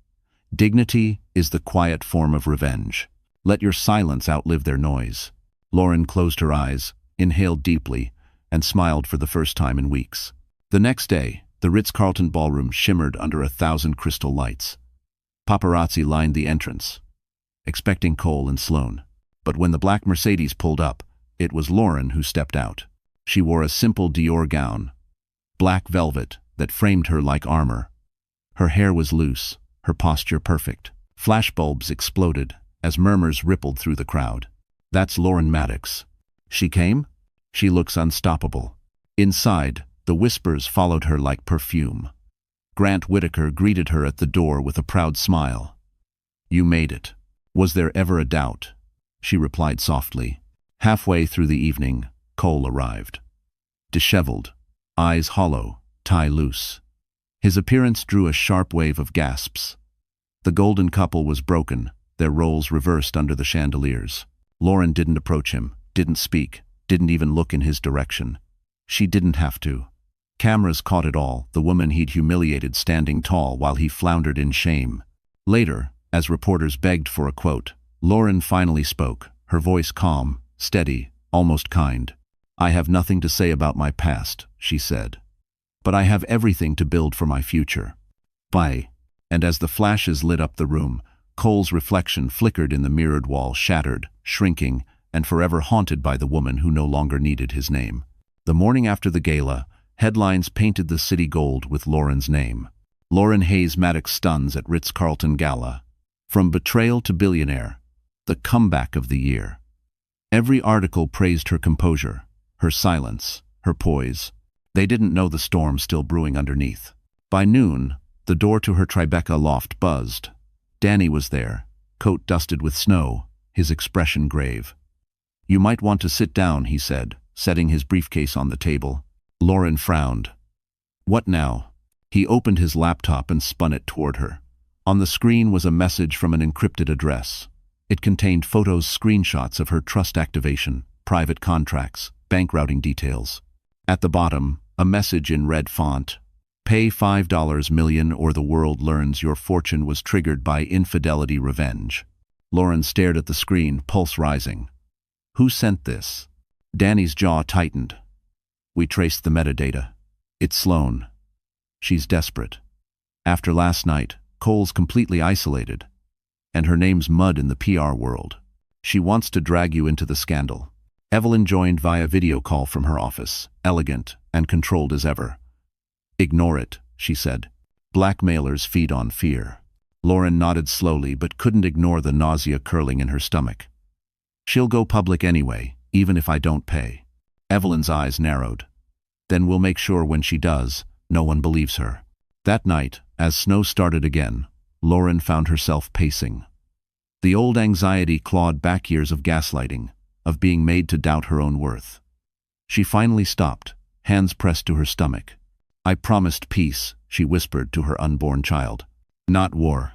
Dignity is the quiet form of revenge. Let your silence outlive their noise." Lauren closed her eyes, inhaled deeply, and smiled for the first time in weeks. The next day, the Ritz-Carlton ballroom shimmered under 1,000 crystal lights. Paparazzi lined the entrance, expecting Cole and Sloane. But when the black Mercedes pulled up, it was Lauren who stepped out. She wore a simple Dior gown, black velvet that framed her like armor. Her hair was loose, her posture perfect. Flashbulbs exploded as murmurs rippled through the crowd. "That's Lauren Maddox. She came? She looks unstoppable." Inside, the whispers followed her like perfume. Grant Whitaker greeted her at the door with a proud smile. "You made it. Was there ever a doubt?" She replied softly. Halfway through the evening, Cole arrived. Disheveled, eyes hollow, tie loose. His appearance drew a sharp wave of gasps. The golden couple was broken, their roles reversed under the chandeliers. Lauren didn't approach him, didn't speak, didn't even look in his direction. She didn't have to. Cameras caught it all, the woman he'd humiliated standing tall while he floundered in shame. Later, as reporters begged for a quote, Lauren finally spoke, her voice calm, steady, almost kind. "I have nothing to say about my past," she said. "But I have everything to build for my future. Bye." And as the flashes lit up the room, Cole's reflection flickered in the mirrored wall, shattered, shrinking, and forever haunted by the woman who no longer needed his name. The morning after the gala, headlines painted the city gold with Lauren's name. Lauren Hayes Maddox stuns at Ritz-Carlton Gala. From betrayal to billionaire, the comeback of the year. Every article praised her composure, her silence, her poise. They didn't know the storm still brewing underneath. By noon, the door to her Tribeca loft buzzed. Danny was there, coat dusted with snow, his expression grave. "You might want to sit down," he said, setting his briefcase on the table. Lauren frowned. "What now?" He opened his laptop and spun it toward her. On the screen was a message from an encrypted address. It contained photos, screenshots of her trust activation, private contracts, bank routing details. At the bottom, a message in red font. "Pay $5 million or the world learns your fortune was triggered by infidelity revenge." Lauren stared at the screen, pulse rising. Who sent this? Danny's jaw tightened. "We traced the metadata. It's Sloane. She's desperate. After last night, Cole's completely isolated. And her name's mud in the PR world. She wants to drag you into the scandal." Evelyn joined via video call from her office, elegant and controlled as ever. "Ignore it," she said. "Blackmailers feed on fear." Lauren nodded slowly but couldn't ignore the nausea curling in her stomach. "She'll go public anyway, even if I don't pay." Evelyn's eyes narrowed. "Then we'll make sure when she does, no one believes her." That night, as snow started again, Lauren found herself pacing. The old anxiety clawed back years of gaslighting, of being made to doubt her own worth. She finally stopped, hands pressed to her stomach. "I promised peace," she whispered to her unborn child. "Not war."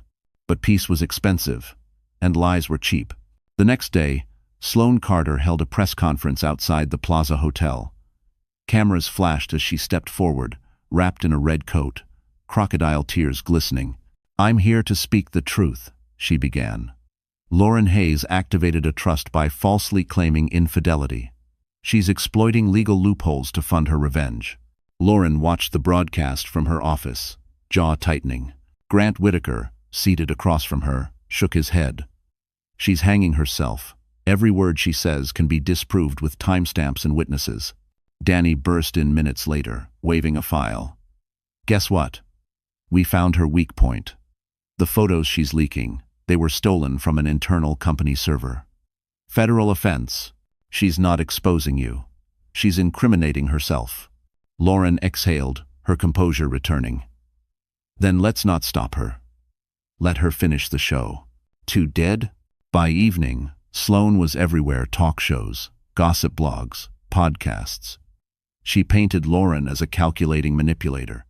But peace was expensive, and lies were cheap. The next day, Sloane Carter held a press conference outside the Plaza Hotel. Cameras flashed as she stepped forward, wrapped in a red coat, crocodile tears glistening. "I'm here to speak the truth," she began. Lauren Hayes activated a trust by falsely claiming infidelity. She's exploiting legal loopholes to fund her revenge. Lauren watched the broadcast from her office, jaw tightening. Grant Whitaker, seated across from her, shook his head. "She's hanging herself. Every word she says can be disproved with timestamps and witnesses." Danny burst in minutes later, waving a file. "Guess what? We found her weak point. The photos she's leaking, they were stolen from an internal company server. Federal offense. She's not exposing you. She's incriminating herself. Lauren exhaled, her composure returning. Then let's not stop her. Let her finish the show. Too dead? By evening, Sloane was everywhere: talk shows, gossip blogs, podcasts. She painted Lauren as a calculating manipulator.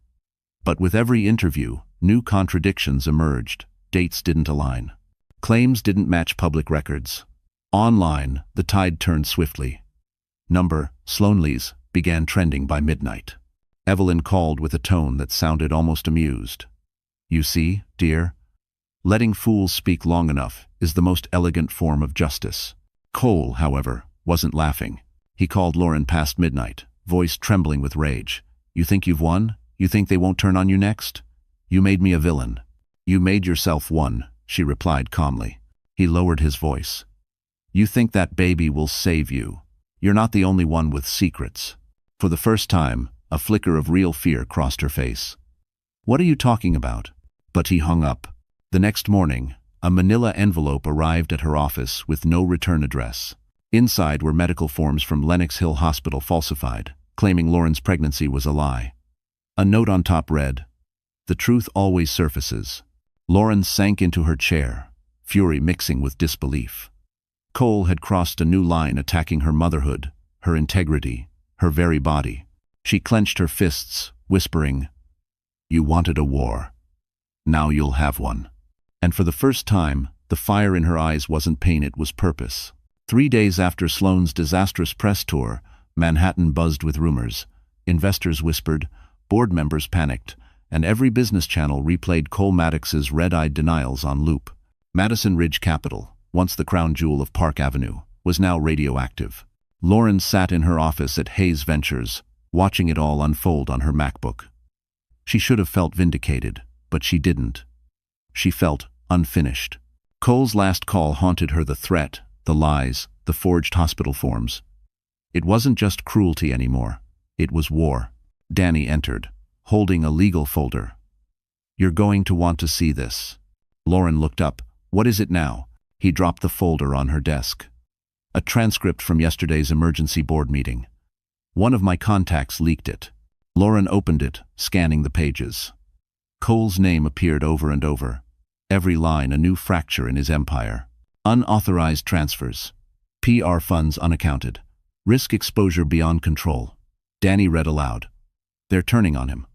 But with every interview, new contradictions emerged. Dates didn't align. Claims didn't match public records. Online, the tide turned swiftly. Number Sloanleys began trending by midnight. Evelyn called with a tone that sounded almost amused. You see, dear, letting fools speak long enough is the most elegant form of justice. Cole, however, wasn't laughing. He called Lauren past midnight, voice trembling with rage. You think you've won? You think they won't turn on you next? You made me a villain. You made yourself one, she replied calmly. He lowered his voice. You think that baby will save you. You're not the only one with secrets. For the first time, a flicker of real fear crossed her face. What are you talking about? But he hung up. The next morning, a manila envelope arrived at her office with no return address. Inside were medical forms from Lenox Hill Hospital falsified, claiming Lauren's pregnancy was a lie. A note on top read, "The truth always surfaces." Lauren sank into her chair, fury mixing with disbelief. Cole had crossed a new line, attacking her motherhood, her integrity, her very body. She clenched her fists, whispering, "You wanted a war. Now you'll have one." And for the first time, the fire in her eyes wasn't pain, it was purpose. 3 days after Sloane's disastrous press tour, Manhattan buzzed with rumors. Investors whispered, board members panicked, and every business channel replayed Cole Maddox's red-eyed denials on loop. Madison Ridge Capital, once the crown jewel of Park Avenue, was now radioactive. Lauren sat in her office at Hayes Ventures, watching it all unfold on her MacBook. She should have felt vindicated, but she didn't. She felt unfinished. Cole's last call haunted her: the threat, the lies, the forged hospital forms. It wasn't just cruelty anymore. It was war. Danny entered, holding a legal folder. You're going to want to see this. Lauren looked up. What is it now? He dropped the folder on her desk. A transcript from yesterday's emergency board meeting. One of my contacts leaked it. Lauren opened it, scanning the pages. Cole's name appeared over and over. Every line a new fracture in his empire. Unauthorized transfers. PR funds unaccounted. Risk exposure beyond control. Danny read aloud. They're turning on him.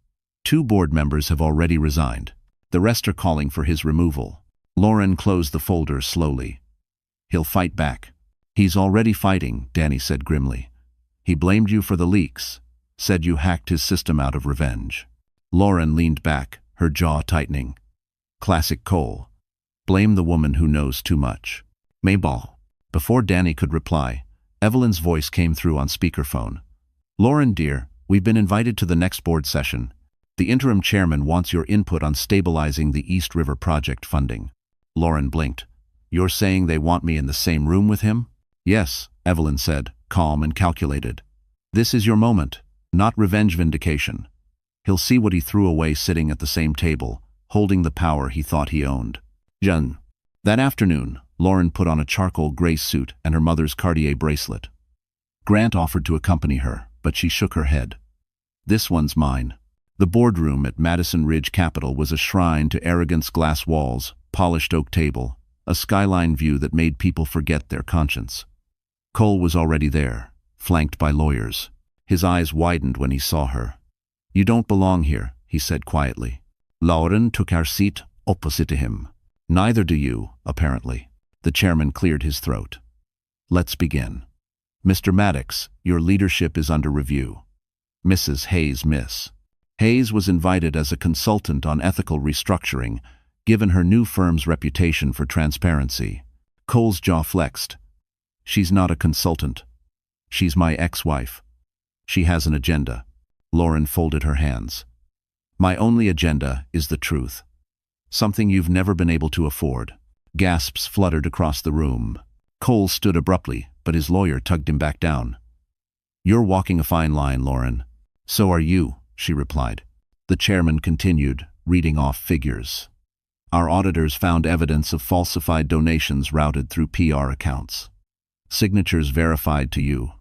2 board members have already resigned. The rest are calling for his removal. Lauren closed the folder slowly. He'll fight back. He's already fighting, Danny said grimly. He blamed you for the leaks. Said you hacked his system out of revenge. Lauren leaned back, her jaw tightening. Classic Cole. Blame the woman who knows too much. Mayball. Before Danny could reply, Evelyn's voice came through on speakerphone. Lauren, dear, we've been invited to the next board session. The interim chairman wants your input on stabilizing the East River project funding. Lauren blinked. You're saying they want me in the same room with him? Yes, Evelyn said, calm and calculated. This is your moment, not revenge vindication. He'll see what he threw away sitting at the same table, holding the power he thought he owned. Jen. That afternoon, Lauren put on a charcoal gray suit and her mother's Cartier bracelet. Grant offered to accompany her, but she shook her head. This one's mine. The boardroom at Madison Ridge Capital was a shrine to arrogance: glass walls, polished oak table, a skyline view that made people forget their conscience. Cole was already there, flanked by lawyers. His eyes widened when he saw her. You don't belong here, he said quietly. Lauren took her seat opposite to him. Neither do you, apparently. The chairman cleared his throat. Let's begin. Mr. Maddox, your leadership is under review. Mrs. Hayes, Miss. Hayes was invited as a consultant on ethical restructuring, given her new firm's reputation for transparency. Cole's jaw flexed. She's not a consultant. She's my ex-wife. She has an agenda. Lauren folded her hands. My only agenda is the truth. Something you've never been able to afford. Gasps fluttered across the room. Cole stood abruptly, but his lawyer tugged him back down. You're walking a fine line, Lauren. So are you, she replied. The chairman continued, reading off figures. Our auditors found evidence of falsified donations routed through PR accounts. Signatures verified to you.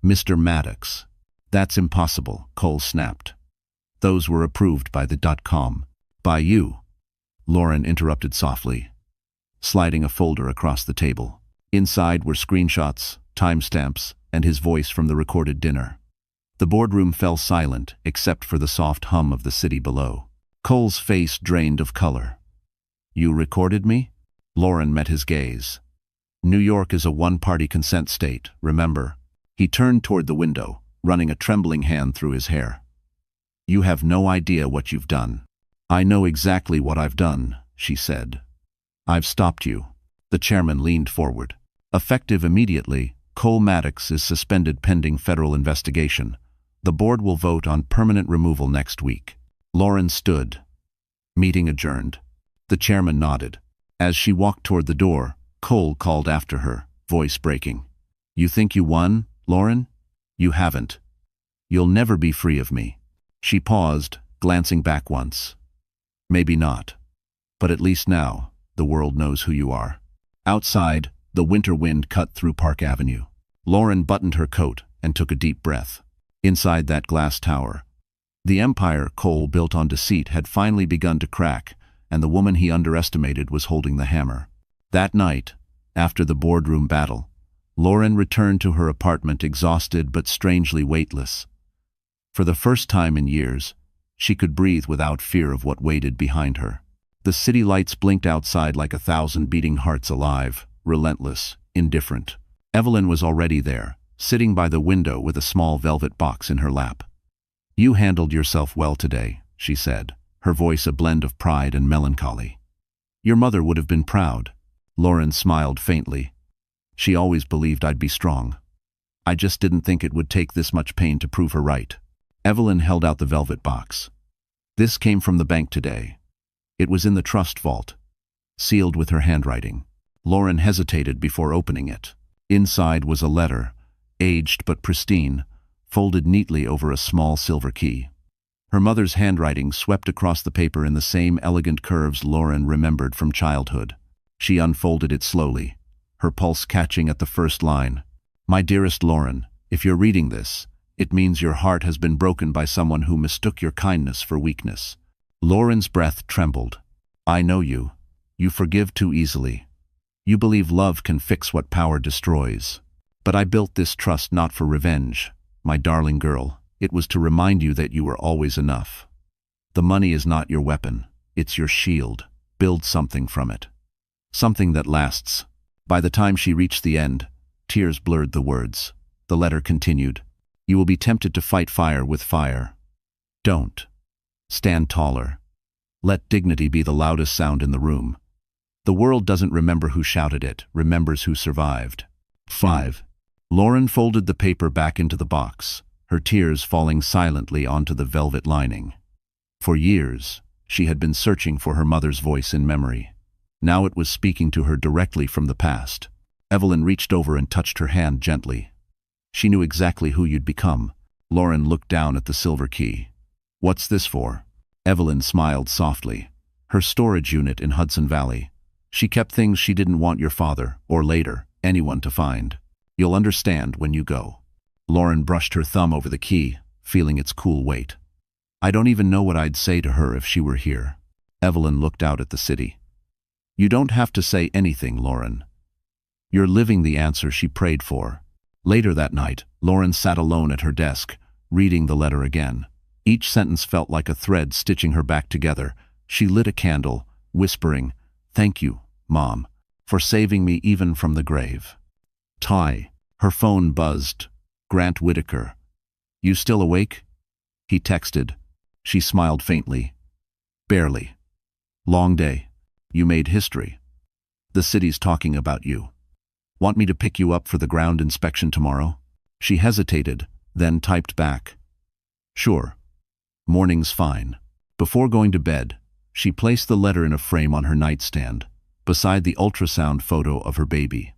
Mr. Maddox. That's impossible, Cole snapped. Those were approved by the .com. By you. Lauren interrupted softly, sliding a folder across the table. Inside were screenshots, timestamps, and his voice from the recorded dinner. The boardroom fell silent except for the soft hum of the city below. Cole's face drained of color. You recorded me? Lauren met his gaze. New York is a one-party consent state, remember? He turned toward the window, running a trembling hand through his hair. You have no idea what you've done. I know exactly what I've done, she said. I've stopped you. The chairman leaned forward. Effective immediately, Cole Maddox is suspended pending federal investigation. The board will vote on permanent removal next week. Lauren stood. Meeting adjourned. The chairman nodded. As she walked toward the door, Cole called after her, voice breaking. You think you won, Lauren? You haven't. You'll never be free of me. She paused, glancing back once. Maybe not. But at least now, the world knows who you are. Outside, the winter wind cut through Park Avenue. Lauren buttoned her coat and took a deep breath. Inside that glass tower, the empire Cole built on deceit had finally begun to crack, and the woman he underestimated was holding the hammer. That night, after the boardroom battle, Lauren returned to her apartment exhausted but strangely weightless. For the first time in years, she could breathe without fear of what waited behind her. The city lights blinked outside like 1,000 beating hearts alive, relentless, indifferent. Evelyn was already there, sitting by the window with a small velvet box in her lap. You handled yourself well today, she said, her voice a blend of pride and melancholy. Your mother would have been proud. Lauren smiled faintly. She always believed I'd be strong. I just didn't think it would take this much pain to prove her right. Evelyn held out the velvet box. This came from the bank today. It was in the trust vault, sealed with her handwriting. Lauren hesitated before opening it. Inside was a letter, aged but pristine, folded neatly over a small silver key. Her mother's handwriting swept across the paper in the same elegant curves Lauren remembered from childhood. She unfolded it slowly, her pulse catching at the first line. My dearest Lauren, if you're reading this, it means your heart has been broken by someone who mistook your kindness for weakness. Lauren's breath trembled. I know you. You forgive too easily. You believe love can fix what power destroys. But I built this trust not for revenge, my darling girl. It was to remind you that you were always enough. The money is not your weapon. It's your shield. Build something from it. Something that lasts. By the time she reached the end, tears blurred the words. The letter continued. You will be tempted to fight fire with fire. Don't. Stand taller. Let dignity be the loudest sound in the room. The world doesn't remember who shouted it, remembers who survived. 5. Lauren folded the paper back into the box, her tears falling silently onto the velvet lining. For years, she had been searching for her mother's voice in memory. Now it was speaking to her directly from the past. Evelyn reached over and touched her hand gently. She knew exactly who you'd become. Lauren looked down at the silver key. What's this for? Evelyn smiled softly. Her storage unit in Hudson Valley. She kept things she didn't want your father, or later, anyone to find. You'll understand when you go. Lauren brushed her thumb over the key, feeling its cool weight. I don't even know what I'd say to her if she were here. Evelyn looked out at the city. You don't have to say anything, Lauren. You're living the answer she prayed for. Later that night, Lauren sat alone at her desk, reading the letter again. Each sentence felt like a thread stitching her back together. She lit a candle, whispering, Thank you, Mom, for saving me even from the grave. Ty. Her phone buzzed. Grant Whitaker. You still awake? He texted. She smiled faintly. Barely. Long day. You made history. The city's talking about you. Want me to pick you up for the ground inspection tomorrow? She hesitated, then typed back. Sure. Morning's fine. Before going to bed, she placed the letter in a frame on her nightstand, beside the ultrasound photo of her baby.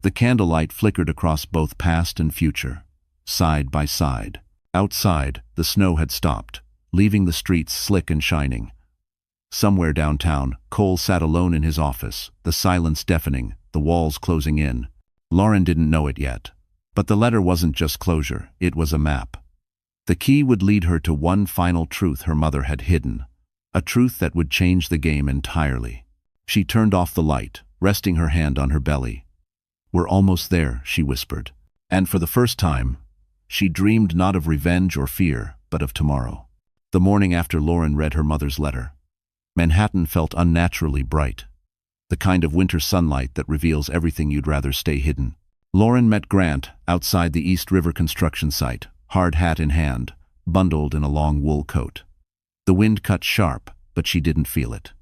The candlelight flickered across both past and future, side by side. Outside, the snow had stopped, leaving the streets slick and shining. Somewhere downtown, Cole sat alone in his office, the silence deafening, the walls closing in. Lauren didn't know it yet, But the letter wasn't just closure, it was a map. The key would lead her to one final truth her mother had hidden, a truth that would change the game entirely. She turned off the light, resting her hand on her belly. "We're almost there," she whispered. And for the first time, she dreamed not of revenge or fear, but of tomorrow. The morning after Lauren read her mother's letter, Manhattan felt unnaturally bright, the kind of winter sunlight that reveals everything you'd rather stay hidden. Lauren met Grant outside the East River construction site, hard hat in hand, bundled in a long wool coat. The wind cut sharp, but she didn't feel it.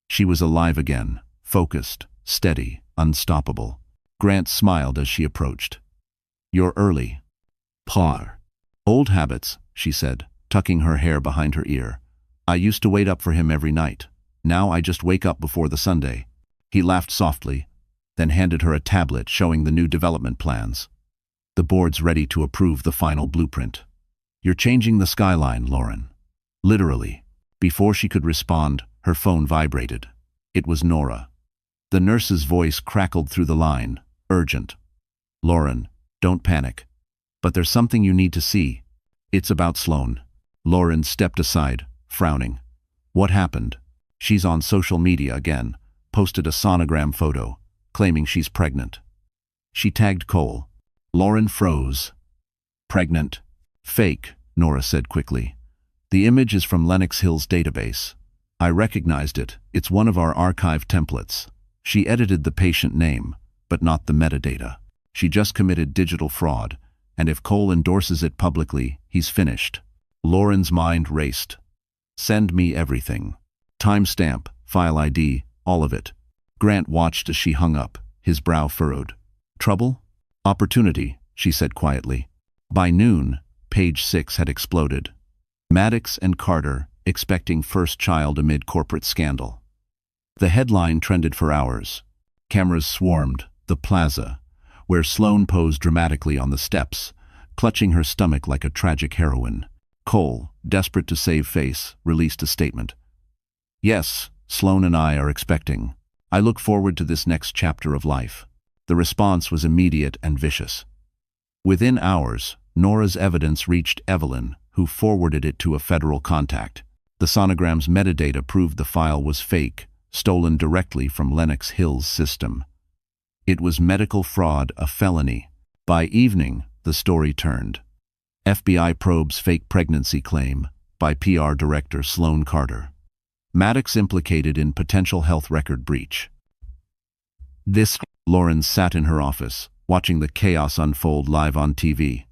She was alive again, focused, steady, unstoppable. Grant smiled as she approached. "You're early." "Pa." "Old habits," she said, tucking her hair behind her ear. "I used to wait up for him every night. Now I just wake up before the Sunday." He laughed softly, then handed her a tablet showing the new development plans. "The board's ready to approve the final blueprint. You're changing the skyline, Lauren." Literally. Before she could respond, her phone vibrated. It was Nora. The nurse's voice crackled through the line, urgent. "Lauren, don't panic. But there's something you need to see. It's about Sloan." Lauren stepped aside, frowning. "What happened?" "She's on social media again, posted a sonogram photo, claiming she's pregnant. She tagged Cole." Lauren froze. "Pregnant?" "Fake," Nora said quickly. "The image is from Lenox Hill's database. I recognized it. It's one of our archive templates. She edited the patient name, but not the metadata. She just committed digital fraud, and if Cole endorses it publicly, he's finished." Lauren's mind raced. "Send me everything. Timestamp, file ID, all of it." Grant watched as she hung up, his brow furrowed. "Trouble?" "Opportunity," she said quietly. By noon, page 6 had exploded. Maddox and Carter expecting first child amid corporate scandal. The headline trended for hours. Cameras swarmed the plaza, where Sloan posed dramatically on the steps, clutching her stomach like a tragic heroine. Cole, desperate to save face, released a statement. "Yes, Sloan and I are expecting. I look forward to this next chapter of life." The response was immediate and vicious. Within hours, Nora's evidence reached Evelyn, who forwarded it to a federal contact. The sonogram's metadata proved the file was fake, stolen directly from Lenox Hill's system. It was medical fraud, a felony. By evening, the story turned. FBI probes fake pregnancy claim by PR director Sloan Carter. Maddox implicated in potential health record breach. Lauren sat in her office, watching the chaos unfold live on TV.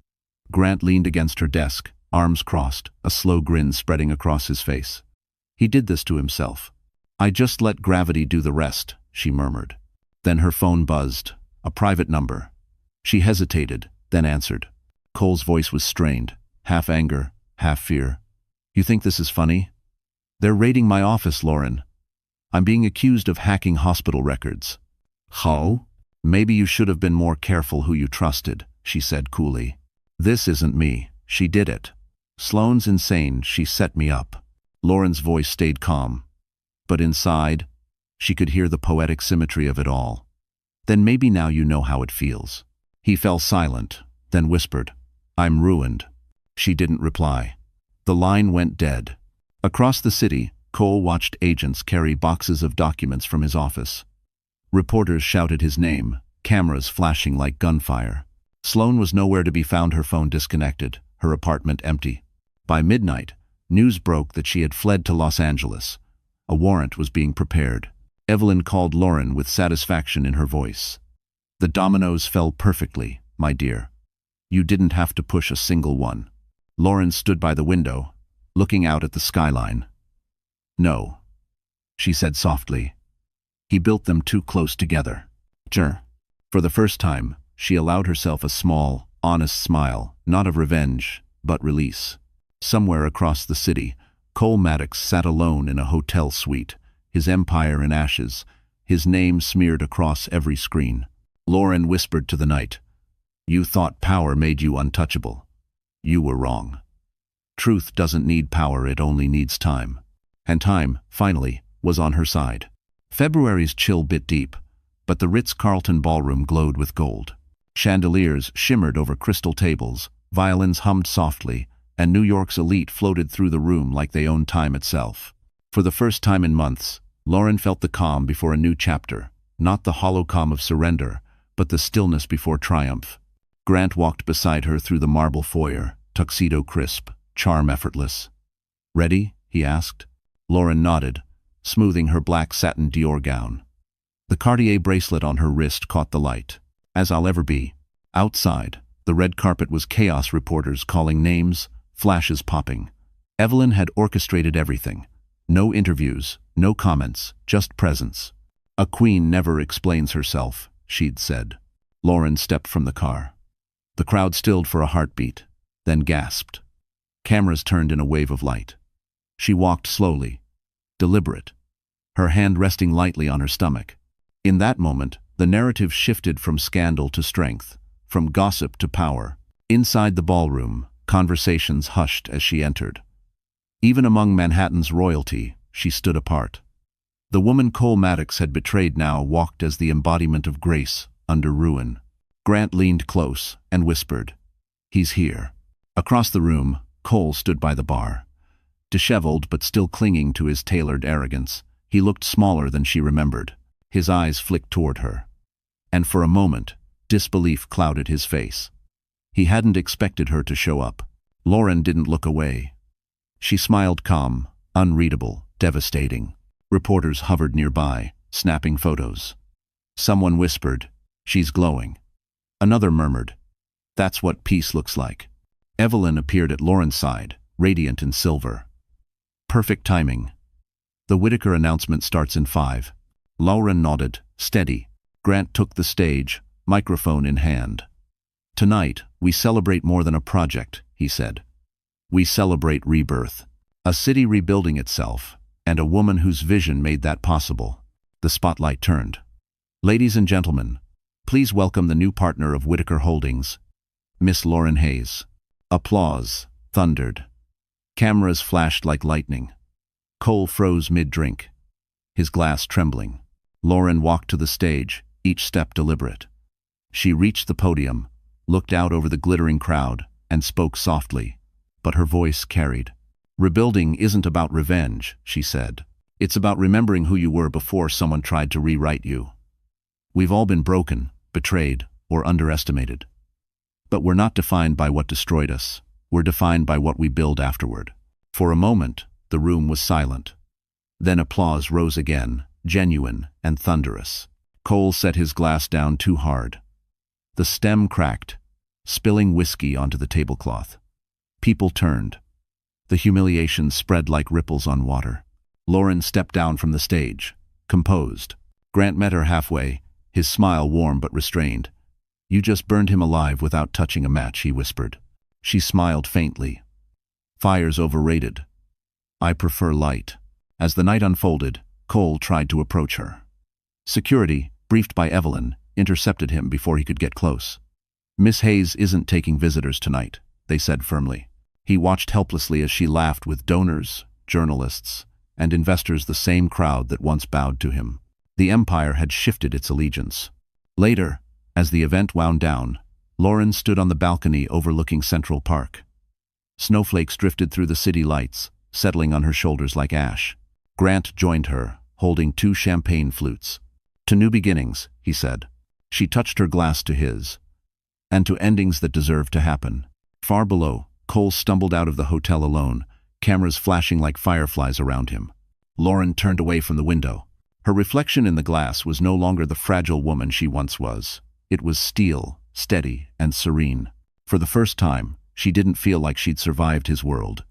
Grant leaned against her desk, arms crossed, a slow grin spreading across his face. He did this to himself. "I just let gravity do the rest," she murmured. Then her phone buzzed, a private number. She hesitated, then answered. Cole's voice was strained, half anger, half fear. "You think this is funny? They're raiding my office, Lauren. I'm being accused of hacking hospital records." "How?" "Maybe you should have been more careful who you trusted," she said coolly. "This isn't me. She did it. Sloan's insane. She set me up." Lauren's voice stayed calm. But inside, she could hear the poetic symmetry of it all. "Then maybe now you know how it feels." He fell silent, then whispered, "I'm ruined." She didn't reply. The line went dead. Across the city, Cole watched agents carry boxes of documents from his office. Reporters shouted his name, cameras flashing like gunfire. Sloan was nowhere to be found, her phone disconnected, her apartment empty. By midnight, news broke that she had fled to Los Angeles. A warrant was being prepared. Evelyn called Lauren with satisfaction in her voice. "The dominoes fell perfectly, my dear. You didn't have to push a single one." Lauren stood by the window, looking out at the skyline. "No," she said softly. "He built them too close together." Sure. For the first time, she allowed herself a small, honest smile, not of revenge, but release. Somewhere across the city, Cole Maddox sat alone in a hotel suite, his empire in ashes, his name smeared across every screen. Lauren whispered to the night, "You thought power made you untouchable. You were wrong. Truth doesn't need power, it only needs time." And time, finally, was on her side. February's chill bit deep, but the Ritz-Carlton ballroom glowed with gold. Chandeliers shimmered over crystal tables, violins hummed softly, and New York's elite floated through the room like they owned time itself. For the first time in months, Lauren felt the calm before a new chapter, not the hollow calm of surrender, but the stillness before triumph. Grant walked beside her through the marble foyer, tuxedo crisp, charm effortless. "Ready?" he asked. Lauren nodded, smoothing her black satin Dior gown. The Cartier bracelet on her wrist caught the light. "As I'll ever be." Outside, the red carpet was chaos, reporters calling names, flashes popping. Evelyn had orchestrated everything. No interviews, no comments, just presence. "A queen never explains herself," she'd said. Lauren stepped from the car. The crowd stilled for a heartbeat, then gasped. Cameras turned in a wave of light. She walked slowly, deliberate, her hand resting lightly on her stomach. In that moment, the narrative shifted from scandal to strength, from gossip to power. Inside the ballroom, conversations hushed as she entered. Even among Manhattan's royalty, she stood apart. The woman Cole Maddox had betrayed now walked as the embodiment of grace under ruin. Grant leaned close and whispered, "He's here." Across the room, Cole stood by the bar. Disheveled but still clinging to his tailored arrogance, he looked smaller than she remembered. His eyes flicked toward her. And for a moment, disbelief clouded his face. He hadn't expected her to show up. Lauren didn't look away. She smiled calm, unreadable, devastating. Reporters hovered nearby, snapping photos. Someone whispered, "She's glowing." Another murmured, "That's what peace looks like." Evelyn appeared at Lauren's side, radiant in silver. Perfect timing. "The Whittaker announcement starts in 5. Lauren nodded, steady. Grant took the stage, microphone in hand. "Tonight, we celebrate more than a project," he said. "We celebrate rebirth. A city rebuilding itself, and a woman whose vision made that possible." The spotlight turned. "Ladies and gentlemen, please welcome the new partner of Whittaker Holdings, Miss Lauren Hayes." Applause thundered. Cameras flashed like lightning. Cole froze mid-drink, his glass trembling. Lauren walked to the stage, each step deliberate. She reached the podium, looked out over the glittering crowd, and spoke softly, but her voice carried. "Rebuilding isn't about revenge," she said. "It's about remembering who you were before someone tried to rewrite you. We've all been broken, betrayed, or underestimated. But we're not defined by what destroyed us. We're defined by what we build afterward." For a moment, the room was silent. Then applause rose again, genuine and thunderous. Cole set his glass down too hard. The stem cracked, spilling whiskey onto the tablecloth. People turned. The humiliation spread like ripples on water. Lauren stepped down from the stage, composed. Grant met her halfway, his smile warm but restrained. "You just burned him alive without touching a match," he whispered. She smiled faintly. "Fire's overrated. I prefer light." As the night unfolded, Cole tried to approach her. Security, briefed by Evelyn, intercepted him before he could get close. "Miss Hayes isn't taking visitors tonight," they said firmly. He watched helplessly as she laughed with donors, journalists, and investors, the same crowd that once bowed to him. The empire had shifted its allegiance. Later, as the event wound down, Lauren stood on the balcony overlooking Central Park. Snowflakes drifted through the city lights, settling on her shoulders like ash. Grant joined her, holding 2 champagne flutes. "To new beginnings," he said. She touched her glass to his. "And to endings that deserve to happen." Far below, Cole stumbled out of the hotel alone, cameras flashing like fireflies around him. Lauren turned away from the window. Her reflection in the glass was no longer the fragile woman she once was. It was steel, steady, and serene. For the first time, she didn't feel like she'd survived his world.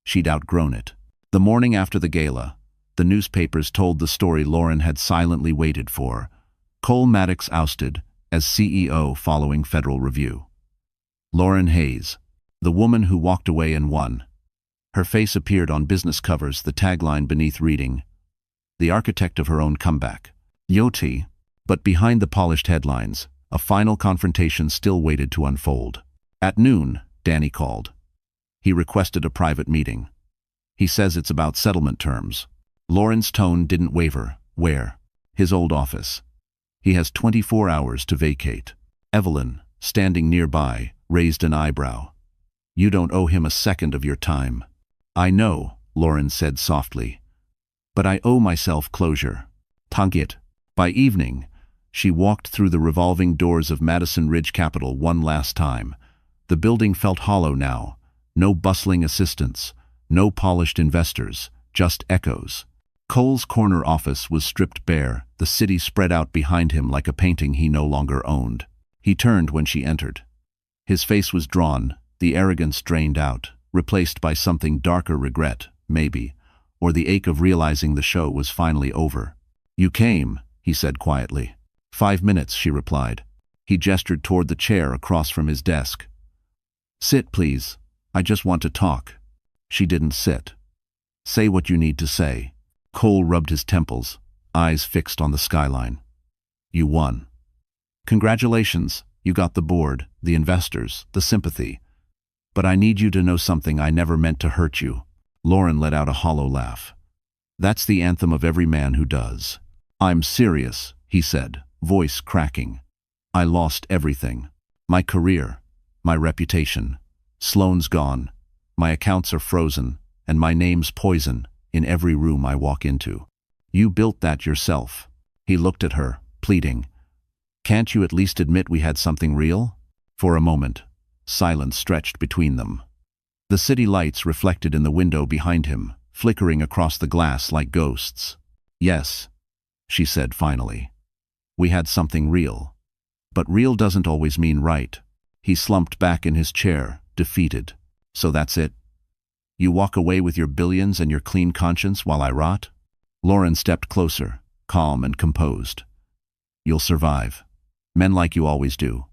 She'd outgrown it. The morning after the gala, the newspapers told the story Lauren had silently waited for. Cole Maddox ousted as CEO following federal review. Lauren Hayes, the woman who walked away and won. Her face appeared on business covers, the tagline beneath reading, "The architect of her own comeback." Yoti, but behind the polished headlines, a final confrontation still waited to unfold. At noon, Danny called. He requested a private meeting. "He says it's about settlement terms." Lauren's tone didn't waver. "Where?" "His old office. He has 24 hours to vacate." Evelyn, standing nearby, raised an eyebrow. "You don't owe him a second of your time." "I know," Lauren said softly. "But I owe myself closure." Tangit. By evening, she walked through the revolving doors of Madison Ridge Capital one last time. The building felt hollow now. No bustling assistants, no polished investors, just echoes. Cole's corner office was stripped bare, the city spread out behind him like a painting he no longer owned. He turned when she entered. His face was drawn, the arrogance drained out, replaced by something darker: regret, maybe, or the ache of realizing the show was finally over. "You came," he said quietly. 5 minutes, she replied. He gestured toward the chair across from his desk. "Sit, please. I just want to talk." She didn't sit. "Say what you need to say." Cole rubbed his temples, eyes fixed on the skyline. "You won. Congratulations, you got the board, the investors, the sympathy. But I need you to know something. I never meant to hurt you." Lauren let out a hollow laugh. "That's the anthem of every man who does." "I'm serious," he said, voice cracking. "I lost everything. My career, my reputation. Sloane's gone. My accounts are frozen, and my name's poison in every room I walk into. You built that yourself." He looked at her, pleading. "Can't you at least admit we had something real?" For a moment, silence stretched between them. The city lights reflected in the window behind him, flickering across the glass like ghosts. "Yes," she said finally. "We had something real. But real doesn't always mean right." He slumped back in his chair, defeated. "So that's it? You walk away with your billions and your clean conscience while I rot?" Lauren stepped closer, calm and composed. "You'll survive. Men like you always do.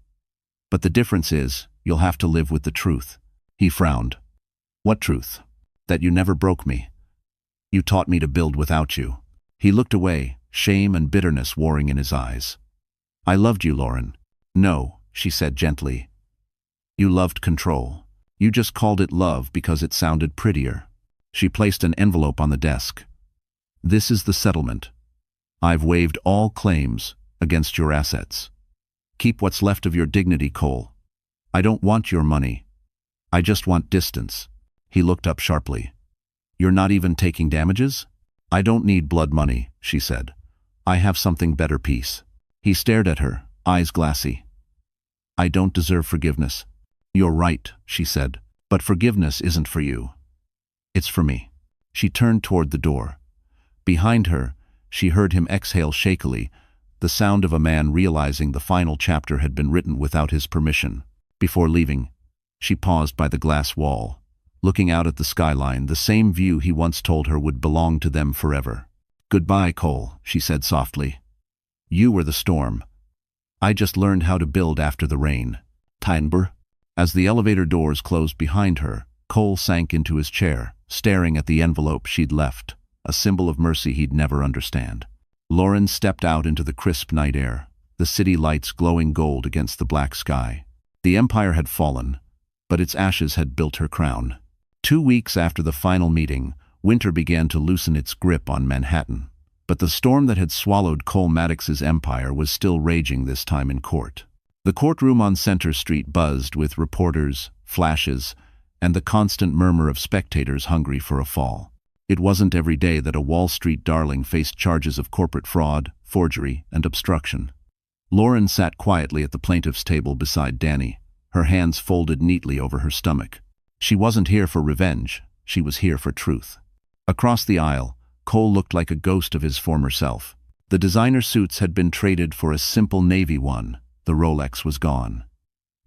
But the difference is, you'll have to live with the truth." He frowned. "What truth?" "That you never broke me. You taught me to build without you." He looked away, shame and bitterness warring in his eyes. "I loved you, Lauren." "No," she said gently. "You loved control. You just called it love because it sounded prettier." She placed an envelope on the desk. "This is the settlement. I've waived all claims against your assets. Keep what's left of your dignity, Cole. I don't want your money. I just want distance." He looked up sharply. "You're not even taking damages?" "I don't need blood money," she said. "I have something better, peace." He stared at her, eyes glassy. "I don't deserve forgiveness." "You're right," she said, "but forgiveness isn't for you. It's for me." She turned toward the door. Behind her, she heard him exhale shakily, the sound of a man realizing the final chapter had been written without his permission. Before leaving, she paused by the glass wall, looking out at the skyline, the same view he once told her would belong to them forever. "Goodbye, Cole," she said softly. "You were the storm. I just learned how to build after the rain." Timbre. As the elevator doors closed behind her, Cole sank into his chair, staring at the envelope she'd left, a symbol of mercy he'd never understand. Lauren stepped out into the crisp night air, the city lights glowing gold against the black sky. The empire had fallen, but its ashes had built her crown. 2 weeks after the final meeting, winter began to loosen its grip on Manhattan. But the storm that had swallowed Cole Maddox's empire was still raging, this time in court. The courtroom on Center Street buzzed with reporters, flashes, and the constant murmur of spectators hungry for a fall. It wasn't every day that a Wall Street darling faced charges of corporate fraud, forgery, and obstruction. Lauren sat quietly at the plaintiff's table beside Danny, her hands folded neatly over her stomach. She wasn't here for revenge, she was here for truth. Across the aisle, Cole looked like a ghost of his former self. The designer suits had been traded for a simple navy one. The Rolex was gone.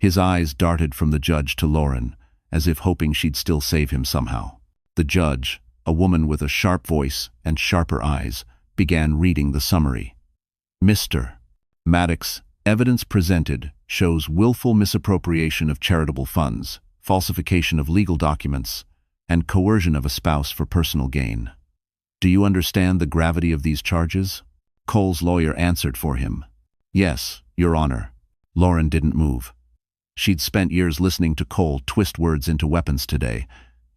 His eyes darted from the judge to Lauren, as if hoping she'd still save him somehow. The judge, a woman with a sharp voice and sharper eyes, began reading the summary. "Mr. Maddox, evidence presented shows willful misappropriation of charitable funds, falsification of legal documents, and coercion of a spouse for personal gain. Do you understand the gravity of these charges?" Cole's lawyer answered for him. "Yes, Your Honor." Lauren didn't move. She'd spent years listening to Cole twist words into weapons today.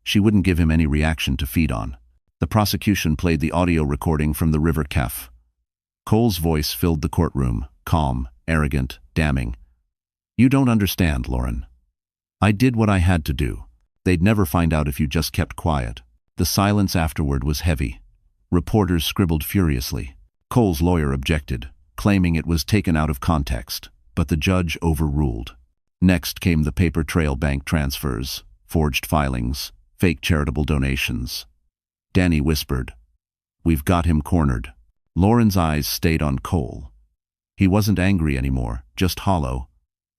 She wouldn't give him any reaction to feed on. The prosecution played the audio recording from the River Kef. Cole's voice filled the courtroom, calm, arrogant, damning. You don't understand, Lauren. I did what I had to do. They'd never find out if you just kept quiet. The silence afterward was heavy. Reporters scribbled furiously. Cole's lawyer objected, claiming it was taken out of context, but the judge overruled. Next came the paper trail: bank transfers, forged filings, fake charitable donations. Danny whispered, "We've got him cornered." Lauren's eyes stayed on Cole. He wasn't angry anymore, just hollow,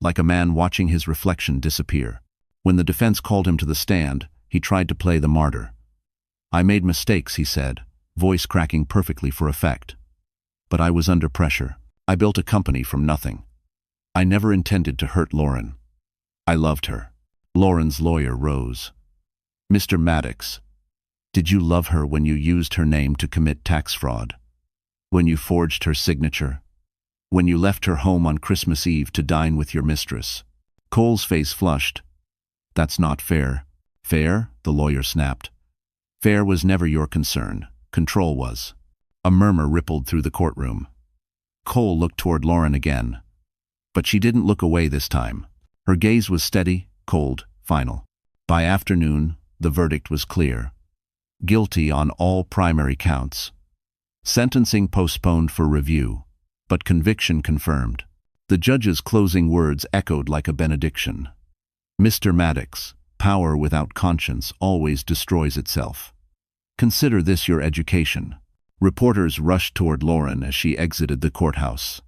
like a man watching his reflection disappear. When the defense called him to the stand, he tried to play the martyr. "I made mistakes," he said, voice cracking perfectly for effect. "But I was under pressure. I built a company from nothing. I never intended to hurt Lauren. I loved her." Lauren's lawyer rose. "Mr. Maddox, did you love her when you used her name to commit tax fraud? When you forged her signature? When you left her home on Christmas Eve to dine with your mistress?" Cole's face flushed. "That's not fair." "Fair?" the lawyer snapped. "Fair was never your concern. Control was." A murmur rippled through the courtroom. Cole looked toward Lauren again. But she didn't look away this time. Her gaze was steady, cold, final. By afternoon, the verdict was clear. Guilty on all primary counts. Sentencing postponed for review, but conviction confirmed. The judge's closing words echoed like a benediction. "Mr. Maddox, power without conscience always destroys itself. Consider this your education." Reporters rushed toward Lauren as she exited the courthouse.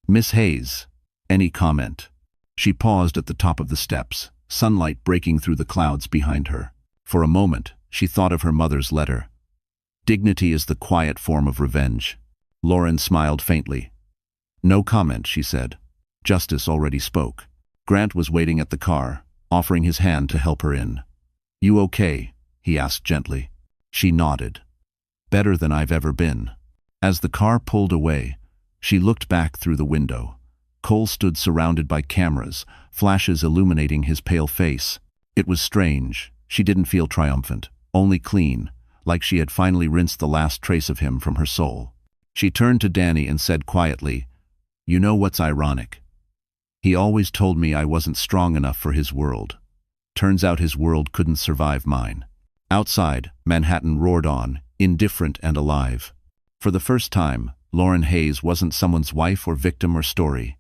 "Miss Hayes, any comment?" She paused at the top of the steps, sunlight breaking through the clouds behind her. For a moment, she thought of her mother's letter. Dignity is the quiet form of revenge. Lauren smiled faintly. "No comment," she said. Justice already spoke. Grant was waiting at the car, offering his hand to help her in. "You okay?" he asked gently. She nodded. "Better than I've ever been." As the car pulled away, she looked back through the window. Cole stood surrounded by cameras, flashes illuminating his pale face. It was strange. She didn't feel triumphant, only clean, like she had finally rinsed the last trace of him from her soul. She turned to Danny and said quietly, "You know what's ironic? He always told me I wasn't strong enough for his world. Turns out his world couldn't survive mine." Outside, Manhattan roared on, indifferent and alive. For the first time, Lauren Hayes wasn't someone's wife or victim or story.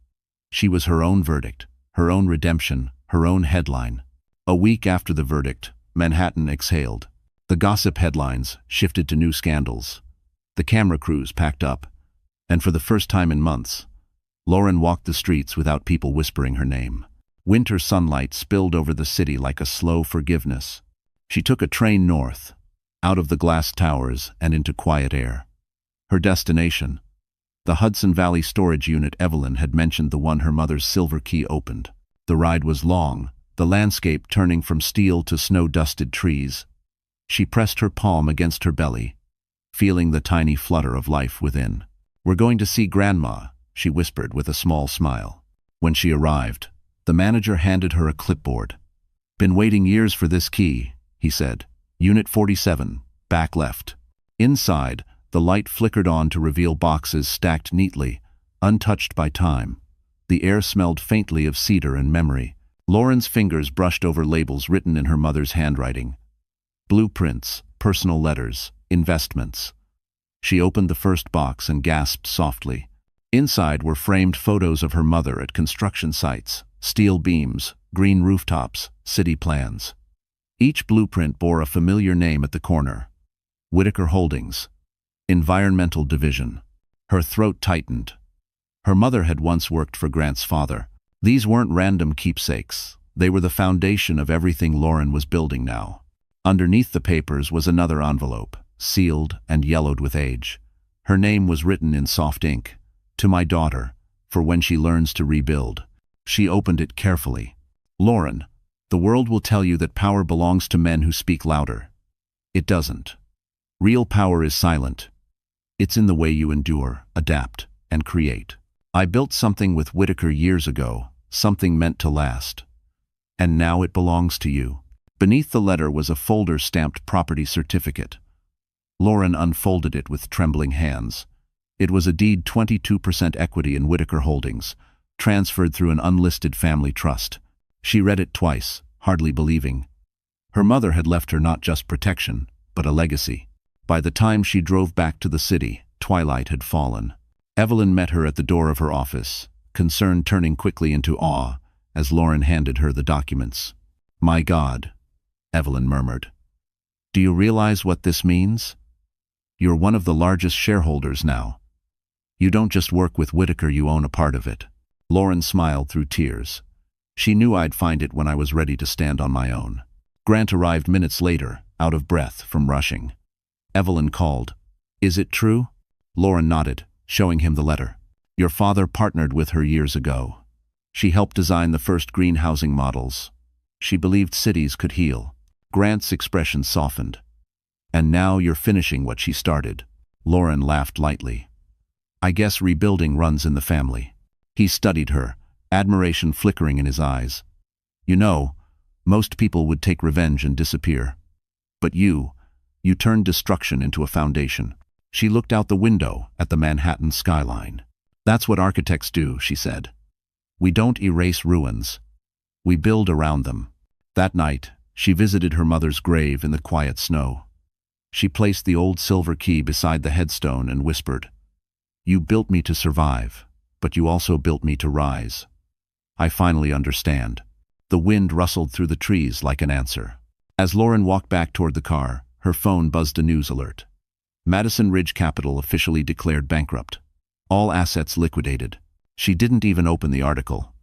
She was her own verdict, her own redemption, her own headline. A week after the verdict, Manhattan exhaled. The gossip headlines shifted to new scandals. The camera crews packed up. And for the first time in months, Lauren walked the streets without people whispering her name. Winter sunlight spilled over the city like a slow forgiveness. She took a train north, out of the glass towers and into quiet air. Her destination, the Hudson Valley storage unit Evelyn had mentioned, the one her mother's silver key opened. The ride was long, the landscape turning from steel to snow-dusted trees. She pressed her palm against her belly, feeling the tiny flutter of life within. "We're going to see Grandma," she whispered with a small smile. When she arrived, the manager handed her a clipboard. "Been waiting years for this key," he said. "Unit 47, back left." Inside, the light flickered on to reveal boxes stacked neatly, untouched by time. The air smelled faintly of cedar and memory. Lauren's fingers brushed over labels written in her mother's handwriting. Blueprints, personal letters, investments. She opened the first box and gasped softly. Inside were framed photos of her mother at construction sites, steel beams, green rooftops, city plans. Each blueprint bore a familiar name at the corner. Whitaker Holdings, Environmental Division. Her throat tightened. Her mother had once worked for Grant's father. These weren't random keepsakes. They were the foundation of everything Lauren was building now. Underneath the papers was another envelope, sealed and yellowed with age. Her name was written in soft ink. "To my daughter, for when she learns to rebuild." She opened it carefully. "Lauren, the world will tell you that power belongs to men who speak louder. It doesn't. Real power is silent. It's in the way you endure, adapt, and create. I built something with Whitaker years ago, something meant to last. And now it belongs to you." Beneath the letter was a folder stamped property certificate. Lauren unfolded it with trembling hands. It was a deed, 22% equity in Whitaker Holdings, transferred through an unlisted family trust. She read it twice, hardly believing. Her mother had left her not just protection, but a legacy. By the time she drove back to the city, twilight had fallen. Evelyn met her at the door of her office, concern turning quickly into awe as Lauren handed her the documents. "My God," Evelyn murmured. "Do you realize what this means? You're one of the largest shareholders now. You don't just work with Whitaker, you own a part of it." Lauren smiled through tears. "She knew I'd find it when I was ready to stand on my own." Grant arrived minutes later, out of breath from rushing. Evelyn called. "Is it true?" Lauren nodded, showing him the letter. "Your father partnered with her years ago. She helped design the first green housing models. She believed cities could heal." Grant's expression softened. "And now you're finishing what she started." Lauren laughed lightly. "I guess rebuilding runs in the family." He studied her, admiration flickering in his eyes. "You know, most people would take revenge and disappear. But you turned destruction into a foundation." She looked out the window at the Manhattan skyline. "That's what architects do," she said. "We don't erase ruins. We build around them." That night, she visited her mother's grave in the quiet snow. She placed the old silver key beside the headstone and whispered, "You built me to survive, but you also built me to rise. I finally understand." The wind rustled through the trees like an answer. As Lauren walked back toward the car, her phone buzzed a news alert. Madison Ridge Capital officially declared bankrupt. All assets liquidated. She didn't even open the article.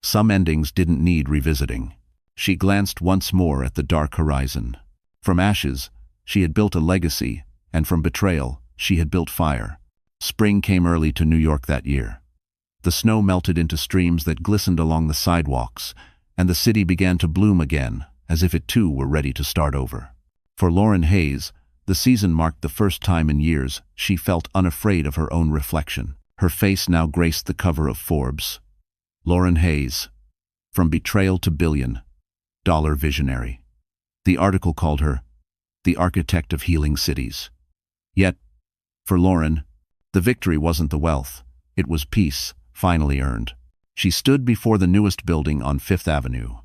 Some endings didn't need revisiting. She glanced once more at the dark horizon. From ashes, she had built a legacy, and from betrayal, she had built fire. Spring came early to New York that year. The snow melted into streams that glistened along the sidewalks, and the city began to bloom again, as if it too were ready to start over. For Lauren Hayes, the season marked the first time in years she felt unafraid of her own reflection. Her face now graced the cover of Forbes. Lauren Hayes, from betrayal to billion-dollar visionary. The article called her the architect of healing cities. Yet, for Lauren, the victory wasn't the wealth, it was peace, finally earned. She stood before the newest building on Fifth Avenue,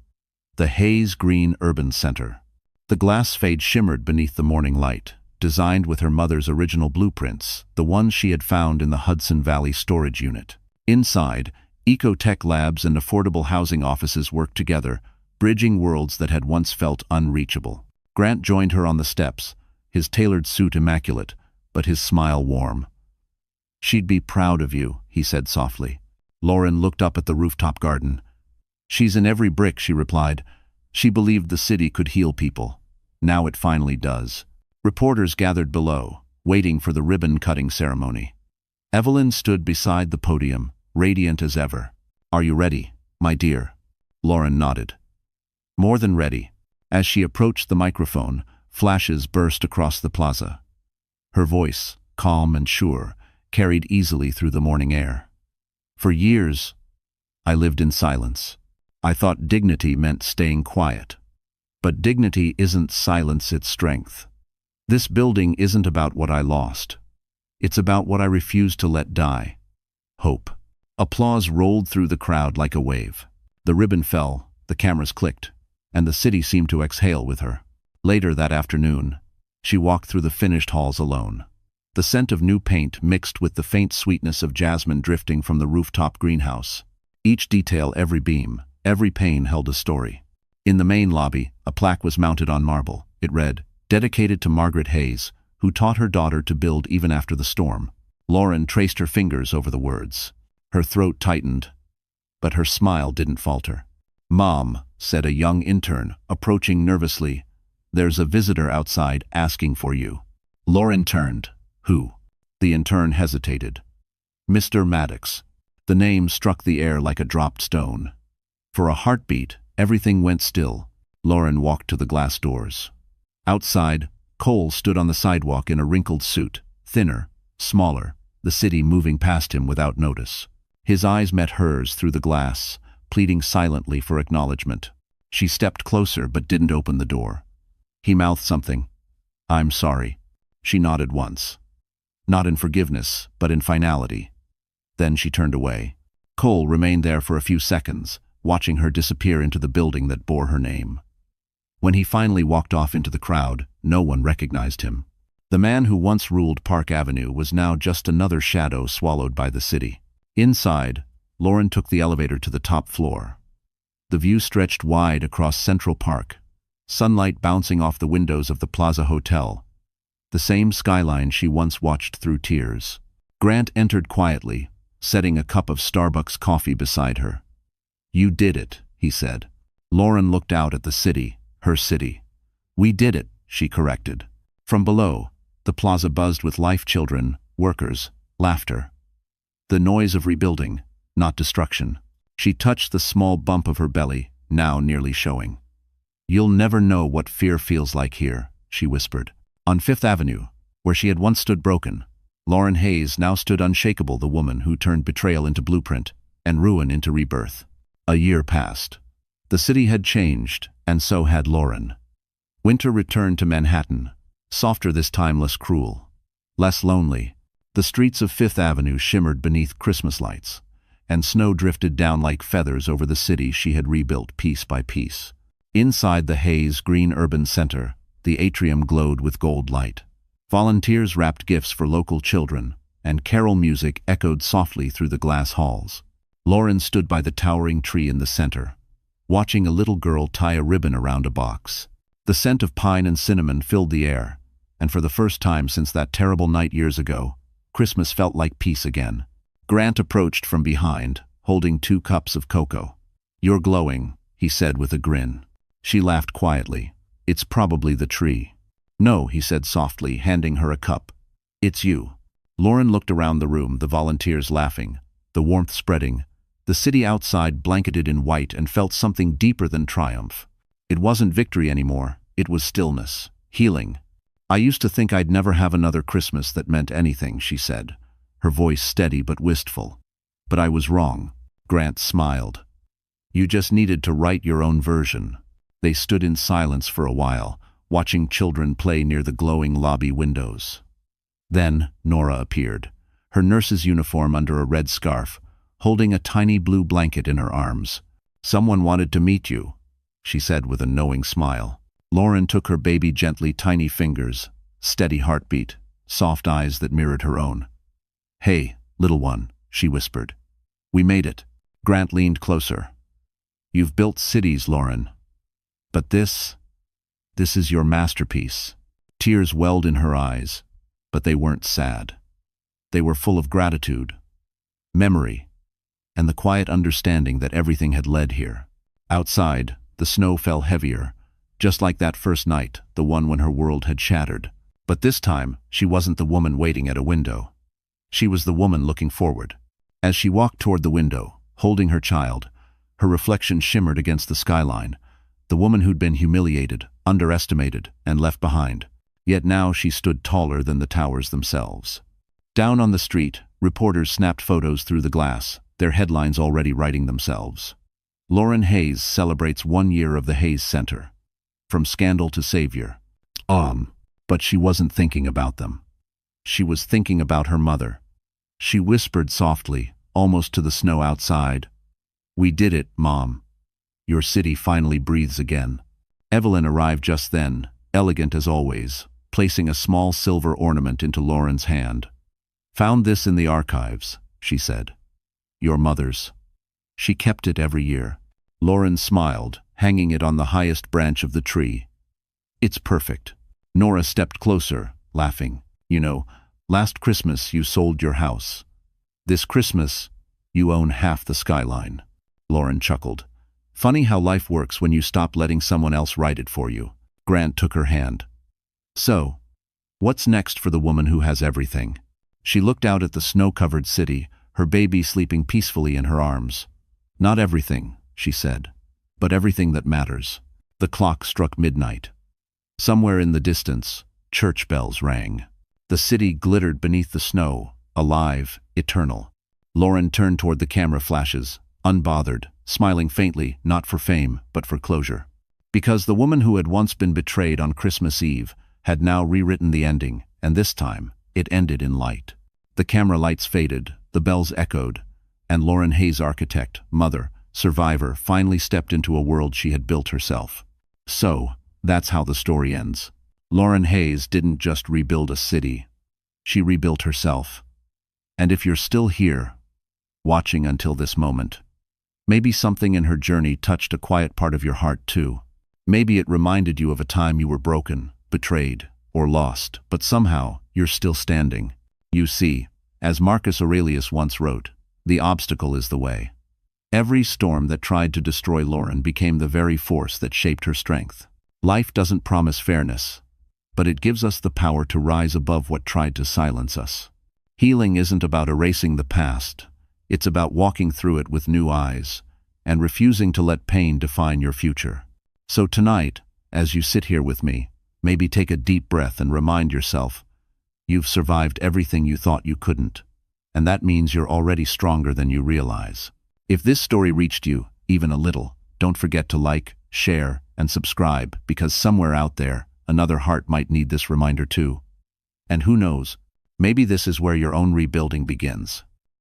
the Hayes Green Urban Center. The glass fade shimmered beneath the morning light, designed with her mother's original blueprints, the ones she had found in the Hudson Valley storage unit. Inside, eco-tech labs and affordable housing offices worked together, bridging worlds that had once felt unreachable. Grant joined her on the steps, his tailored suit immaculate, but his smile warm. "She'd be proud of you," he said softly. Lauren looked up at the rooftop garden. "She's in every brick," she replied. She believed the city could heal people. Now it finally does. Reporters gathered below, waiting for the ribbon-cutting ceremony. Evelyn stood beside the podium, radiant as ever. "Are you ready, my dear?" Lauren nodded. More than ready. As she approached the microphone, flashes burst across the plaza. Her voice, calm and sure, carried easily through the morning air. "For years, I lived in silence. I thought dignity meant staying quiet. But dignity isn't silence, it's strength. This building isn't about what I lost. It's about what I refused to let die. Hope." Applause rolled through the crowd like a wave. The ribbon fell, the cameras clicked, and the city seemed to exhale with her. Later that afternoon, she walked through the finished halls alone. The scent of new paint mixed with the faint sweetness of jasmine drifting from the rooftop greenhouse. Each detail, every beam, every pane held a story. In the main lobby, a plaque was mounted on marble. It read, "Dedicated to Margaret Hayes, who taught her daughter to build even after the storm." Lauren traced her fingers over the words. Her throat tightened, but her smile didn't falter. "Mom," said a young intern, approaching nervously, "there's a visitor outside asking for you." Lauren turned. "Who?" The intern hesitated. "Mr. Maddox." The name struck the air like a dropped stone. For a heartbeat, everything went still. Lauren walked to the glass doors. Outside, Cole stood on the sidewalk in a wrinkled suit, thinner, smaller, the city moving past him without notice. His eyes met hers through the glass, pleading silently for acknowledgement. She stepped closer but didn't open the door. He mouthed something. "I'm sorry." She nodded once. Not in forgiveness, but in finality. Then she turned away. Cole remained there for a few seconds, watching her disappear into the building that bore her name. When he finally walked off into the crowd, no one recognized him. The man who once ruled Park Avenue was now just another shadow swallowed by the city. Inside, Lauren took the elevator to the top floor. The view stretched wide across Central Park, sunlight bouncing off the windows of the Plaza Hotel, the same skyline she once watched through tears. Grant entered quietly, setting a cup of Starbucks coffee beside her. "You did it," he said. Lauren looked out at the city, her city. "We did it," she corrected. From below, the plaza buzzed with life, children, workers, laughter. The noise of rebuilding, not destruction. She touched the small bump of her belly, now nearly showing. "You'll never know what fear feels like here," she whispered. On Fifth Avenue, where she had once stood broken, Lauren Hayes now stood unshakable, the woman who turned betrayal into blueprint and ruin into rebirth. A year passed. The city had changed, and so had Lauren. Winter returned to Manhattan, softer this time, less cruel, less lonely. The streets of Fifth Avenue shimmered beneath Christmas lights, and snow drifted down like feathers over the city she had rebuilt piece by piece. Inside the Hayes Green Urban Center, the atrium glowed with gold light. Volunteers wrapped gifts for local children, and carol music echoed softly through the glass halls. Lauren stood by the towering tree in the center, watching a little girl tie a ribbon around a box. The scent of pine and cinnamon filled the air, and for the first time since that terrible night years ago, Christmas felt like peace again. Grant approached from behind, holding 2 cups of cocoa. "You're glowing," he said with a grin. She laughed quietly. "It's probably the tree." "No," he said softly, handing her a cup. "It's you." Lauren looked around the room, the volunteers laughing, the warmth spreading, the city outside blanketed in white, and felt something deeper than triumph. It wasn't victory anymore, it was stillness, healing. "I used to think I'd never have another Christmas that meant anything," she said, her voice steady but wistful. "But I was wrong." Grant smiled. "You just needed to write your own version." They stood in silence for a while, watching children play near the glowing lobby windows. Then Nora appeared, her nurse's uniform under a red scarf, holding a tiny blue blanket in her arms. "Someone wanted to meet you," she said with a knowing smile. Lauren took her baby gently, tiny fingers, steady heartbeat, soft eyes that mirrored her own. "Hey, little one," she whispered. "We made it." Grant leaned closer. "You've built cities, Lauren. But this is your masterpiece." Tears welled in her eyes, but they weren't sad. They were full of gratitude, memory, and the quiet understanding that everything had led here. Outside, the snow fell heavier, just like that first night, the one when her world had shattered. But this time, she wasn't the woman waiting at a window. She was the woman looking forward. As she walked toward the window, holding her child, her reflection shimmered against the skyline. The woman who'd been humiliated, underestimated, and left behind. Yet now she stood taller than the towers themselves. Down on the street, reporters snapped photos through the glass, their headlines already writing themselves. Lauren Hayes celebrates 1 year of the Hayes Center. From scandal to savior. But she wasn't thinking about them. She was thinking about her mother. She whispered softly, almost to the snow outside, "We did it, Mom. Your city finally breathes again." Evelyn arrived just then, elegant as always, placing a small silver ornament into Lauren's hand. "Found this in the archives," she said. "Your mother's. She kept it every year." Lauren smiled, hanging it on the highest branch of the tree. "It's perfect." Nora stepped closer, laughing. "You know, last Christmas you sold your house. This Christmas, you own half the skyline." Lauren chuckled. "Funny how life works when you stop letting someone else write it for you." Grant took her hand. "So, what's next for the woman who has everything?" She looked out at the snow-covered city, her baby sleeping peacefully in her arms. "Not everything," she said, "but everything that matters." The clock struck midnight. Somewhere in the distance, church bells rang. The city glittered beneath the snow, alive, eternal. Lauren turned toward the camera flashes, unbothered, smiling faintly, not for fame, but for closure. Because the woman who had once been betrayed on Christmas Eve had now rewritten the ending, and this time, it ended in light. The camera lights faded, the bells echoed, And Lauren Hayes, architect, mother, survivor, finally stepped into a world she had built herself. So, that's how the story ends. Lauren Hayes didn't just rebuild a city. She rebuilt herself. And if you're still here, watching until this moment, maybe something in her journey touched a quiet part of your heart too. Maybe it reminded you of a time you were broken, betrayed, or lost, but somehow you're still standing. You see, as Marcus Aurelius once wrote, the obstacle is the way. Every storm that tried to destroy Lauren became the very force that shaped her strength. Life doesn't promise fairness, but it gives us the power to rise above what tried to silence us. Healing isn't about erasing the past. It's about walking through it with new eyes and refusing to let pain define your future. So tonight, as you sit here with me, maybe take a deep breath and remind yourself, you've survived everything you thought you couldn't, and that means you're already stronger than you realize. If this story reached you, even a little, don't forget to like, share, and subscribe, because somewhere out there, another heart might need this reminder too. And who knows, maybe this is where your own rebuilding begins.